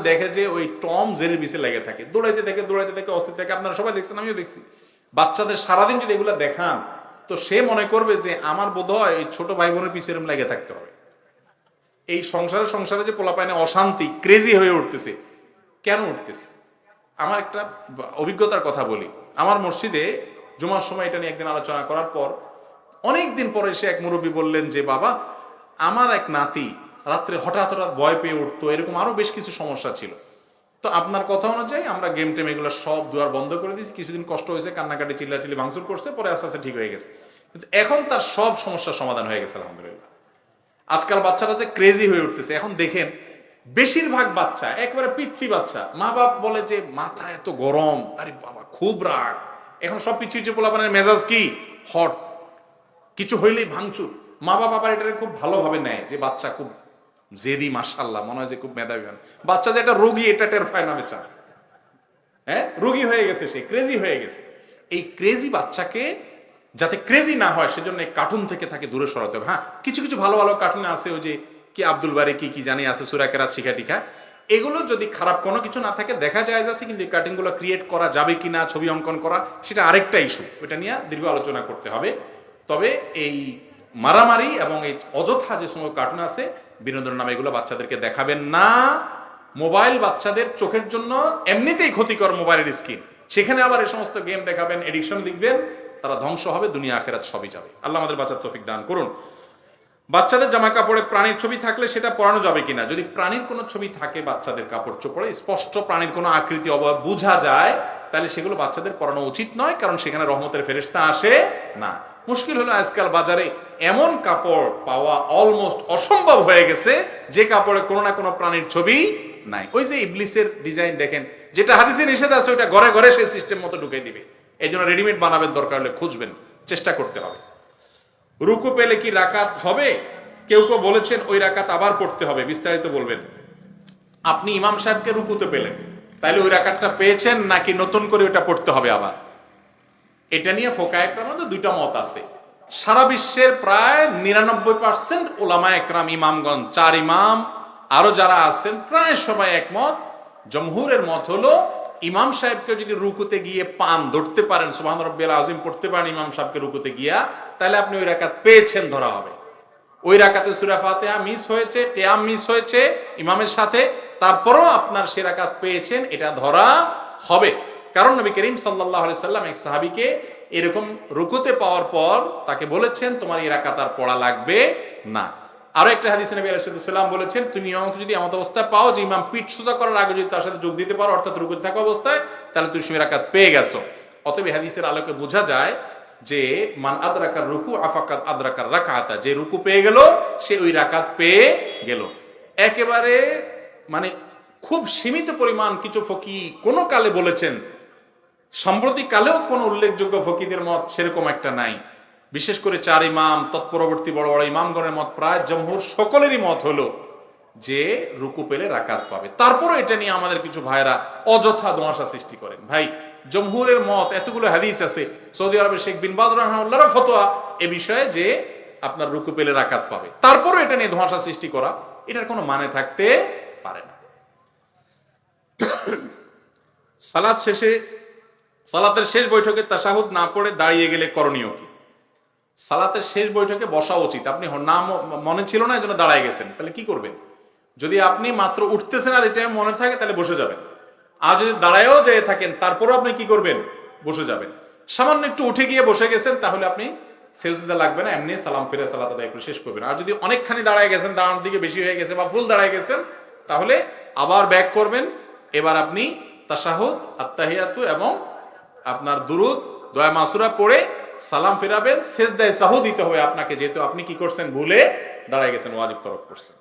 দেখে যে ওই টম জেরির পিছে লেগে থাকে, দৌড়াইতে থাকে, অস্থির থাকে। আপনারা সবাই দেখছেন, আমিও দেখছি। বাচ্চাদের সারাদিন যদি এগুলো দেখান, তো সে মনে করবে যে আমার বোধ হয় ওই ছোট ভাই বোনের পিছে এরকম লেগে থাকতে হবে। এই সংসারে যে পোলাপাইনে অশান্তি, ক্রেজি হয়ে উঠতেছে, কেন উঠতেছে? আমার একটা অভিজ্ঞতার কথা বলি। আমার মসজিদে জুমার সময় এটা নিয়ে একদিন আলোচনা করার পর অনেক দিন পরে এসে এক মুরব্বী বললেন যে বাবা, আমার এক নাতি রাত্রে হঠাৎ ভয় পেয়ে উঠতো, এরকম আরো বেশ কিছু সমস্যা ছিল। তো আপনার কথা অনুযায়ী আমরা গেম টেম এগুলো সব দুয়ার বন্ধ করে দিয়েছি। কিছুদিন কষ্ট হয়েছে, কান্নাকাটি, চিল্লাচিল্লি, ভাঙচুর করছে, পরে আস্তে আস্তে ঠিক হয়ে গেছে। কিন্তু এখন তার সব সমস্যার সমাধান হয়ে গেছে আলহামদুলিল্লাহ। আজকাল বাচ্চারা যে ক্রেজি হয়ে উঠতেছে, এখন দেখেন বেশিরভাগ বাচ্চা একবারে পিচ্ছি বাচ্চা, মা বাপ বলে যে মাথা এত গরম, আরে বাবা খুব রাগ। এখন সব পিচ্ছি পোলাপানের মেজাজ কি হট, কিছু হইলেই ভাঙচুর। মা বাপ আবার এটা খুব ভালোভাবে নেয় যে বাচ্চা খুব জেদি, মাশাআল্লাহ, মনে হয় যে খুব মেধাবী। বাচ্চা যে একটা রোগী এটা টের পায় না বেচারা। রোগী হয়ে গেছে, সে ক্রেজি হয়ে গেছে। এই ক্রেজি বাচ্চাকে যাতে ক্রেজি না হয় সেজন্য কার্টুন থেকে তাকে দূরে সরাতে হবে। হ্যাঁ, কিছু কিছু ভালো ভালো কার্টুন আছে, ওই যে কি আব্দুল বারি কি জানি আছে, সূরা কেরাত শিখা টিখা, এগুলো যদি খারাপ কোনো কিছু না থাকে দেখা যায় আছে, কিন্তু এই কার্টুনগুলো ক্রিয়েট করা যাবে কিনা, ছবি অঙ্কন করা, সেটা আরেকটা ইস্যু, ওটা নিয়ে দীর্ঘ আলোচনা করতে হবে। তবে এই মারামারি এবং এই অযথা যে সময় কার্টুন আছে বিনোদনের নামে, এগুলো বাচ্চাদেরকে দেখাবেন না। মোবাইল বাচ্চাদের চোখের জন্য এমনিতেই ক্ষতিকর, মোবাইলের স্ক্রিন, সেখানে আবার এই সমস্ত গেম দেখাবেন, এডিকশন দেখবেন, তারা ধ্বংস হবে, দুনিয়া আখেরাত সবই যাবে। আল্লাহ আমাদের বাচ্চার তৌফিক দান করুন। বাচ্চাদের জামা কাপড়ে প্রাণীর ছবি থাকলে সেটা পরানো যাবে কিনা? যদি প্রাণীর কোনো ছবি থাকে বাচ্চাদের কাপড় চোপড়ে, স্পষ্ট প্রাণীর কোনো আকৃতি অবয়ব বোঝা যায়, তাহলে সেগুলো বাচ্চাদের পরানো উচিত নয়, কারণ সেখানে রহমতের ফেরেশতা আসে না। মুশকিল হলো আজকাল বাজারে এমন কাপড় পাওয়া অলমোস্ট অসম্ভব হয়ে গেছে যে কাপড়ে কোনো না কোনো প্রাণীর ছবি নাই। ওই যে ইবলিসের ডিজাইন দেখেন, যেটা হাদিসে নিষেধ আছে ওইটা ঘরে ঘরে সেই সিস্টেম মতো ঢুকিয়ে দিবে। এই জন্য রেডিমেড বানাবেন, দরকার হলে খুঁজবেন, চেষ্টা করতে হবে। রুকু পেলে কি রাকাত হবে? কেউ কেউ বলেছেন ওই রাকাত আবার পড়তে হবে, বিস্তারিত বলবেন। আপনি ইমাম সাহেবকে রুকুতে পেলেন, তাহলে ওই রাকাতটা পেয়েছেন নাকি নতুন করে ওটা পড়তে হবে আবার? এটা নিয়ে ফোকায়ে কেরামের দুইটা মত আছে। সারা বিশ্বের প্রায় 99% ওলামা একরাম, ইমামগণ, 4 ইমাম আরো যারা আছেন প্রায় সবাই একমত। জমহুরের মত হলো ইমাম সাহেবকে যদি রুকুতে গিয়ে পান ধরতে পারেন, সুবহান রাব্বিয়াল আযীম পড়তে পারেন ইমাম সাহেবকে রুকুতে গিয়া, তাহলে আপনি ওই রাকাত পেয়েছেন, ধরা হবে। ওই রাকাতে সূরা ফাতিহা মিস হয়েছে, কিয়াম মিস হয়েছে ইমামের সাথে, তারপরও আপনার সে রাকাত পেয়েছেন, এটা ধরা হবে। কারণ নবী করিম সাল্লাল্লাহু আলাইহি সাল্লাম এক সাহাবীকে এরকম রুকুতে পাওয়ার পর তাকে বলেছেন তোমার এই রাকাত আর পড়া লাগবে না। আরো একটা হাদিসে নবী আলাইহিস সালাম বলেছেন, তুমি ইমামকে যদি এমন অবস্থায় পাও যে ইমাম পিঠ সোজা করার আগে যদি তার সাথে যোগ দিতে পারো, অর্থাৎ রুকুতে থাকা অবস্থায়, তাহলে তুমি সেই রাকাত পেয়ে গেছো। অতএব হাদিসের আলোকে বোঝা যায় যে মান আদরাকার রুকু আফাকাত আদরাকার রাকাতা, যে রুকু পেয়ে গেল সে ওই রাকাত পেয়ে গেল। একেবারে মানে খুব সীমিত পরিমাণ কিছু ফকি কোন কালে বলেছেন, সাম্প্রতিক কালেও কোনো উল্লেখযোগ্য ফকিদের মত সেরকম একটা নাই। বিশেষ করে 4 ইমাম, তৎপরবর্তী বড় বড় ইমামগণের মত, প্রায় জমহুর সকলেরই মত হলো যে রুকু পেলে রাকাত পাবে। তারপরও এটা নিয়ে আমাদের কিছু ভাইরা অযথা ধোঁয়াশা সৃষ্টি করেন। ভাই, জমহুরের মত, এতগুলো হাদিস আছে, সৌদি আরবের শেখ বিন বাজ রাহিমাহুল্লাহর ফতোয়া এ বিষয়ে যে আপনার রুকু পেলে রাকাত পাবে, তারপরও এটা নিয়ে ধোঁয়াশা সৃষ্টি করা, এটার কোনো মানে থাকতে পারে না। সালাতের শেষ বৈঠকে তাশাহুদ না পড়ে দাঁড়িয়ে গেলে করণীয় কি? সালাতের শেষ বৈঠকে বসা উচিত। আপনি না মনে ছিল না, এজন্য দাঁড়ায় গেছেন, তাহলে কি করবেন? যদি আপনি মাত্র উঠতেছেন আর এটা মনে থাকে, তাহলে বসে যাবেন। আর যদি দাঁড়ায়ও যেয়ে থাকেন, তারপরও আপনি কি করবেন? বসে যাবেন। সামান্য একটু উঠে গিয়ে বসে গেছেন, তাহলে আপনি সেজদা লাগবে না, এমনি সালাম ফিরে সালাত আদায় করে শেষ করবেন। আর যদি অনেকখানি দাঁড়ায় গেছেন, দাঁড়ানোর দিকে বেশি হয়ে গেছে বা ফুল দাঁড়ায় গেছেন, তাহলে আবার ব্যাক করবেন। এবার আপনি তাশাহুদ, আত্তাহিয়াতু এবং আপনার দুরুদ, দোয়া মাসুরা পড়ে সালাম ফিরাবেন। সেজদায়ে সাহু দিতে হবে আপনাকে, যেহেতু আপনি কি করছেন? ভুলে দাঁড়ায় গেছেন, ওয়াজিব তরক করছেন।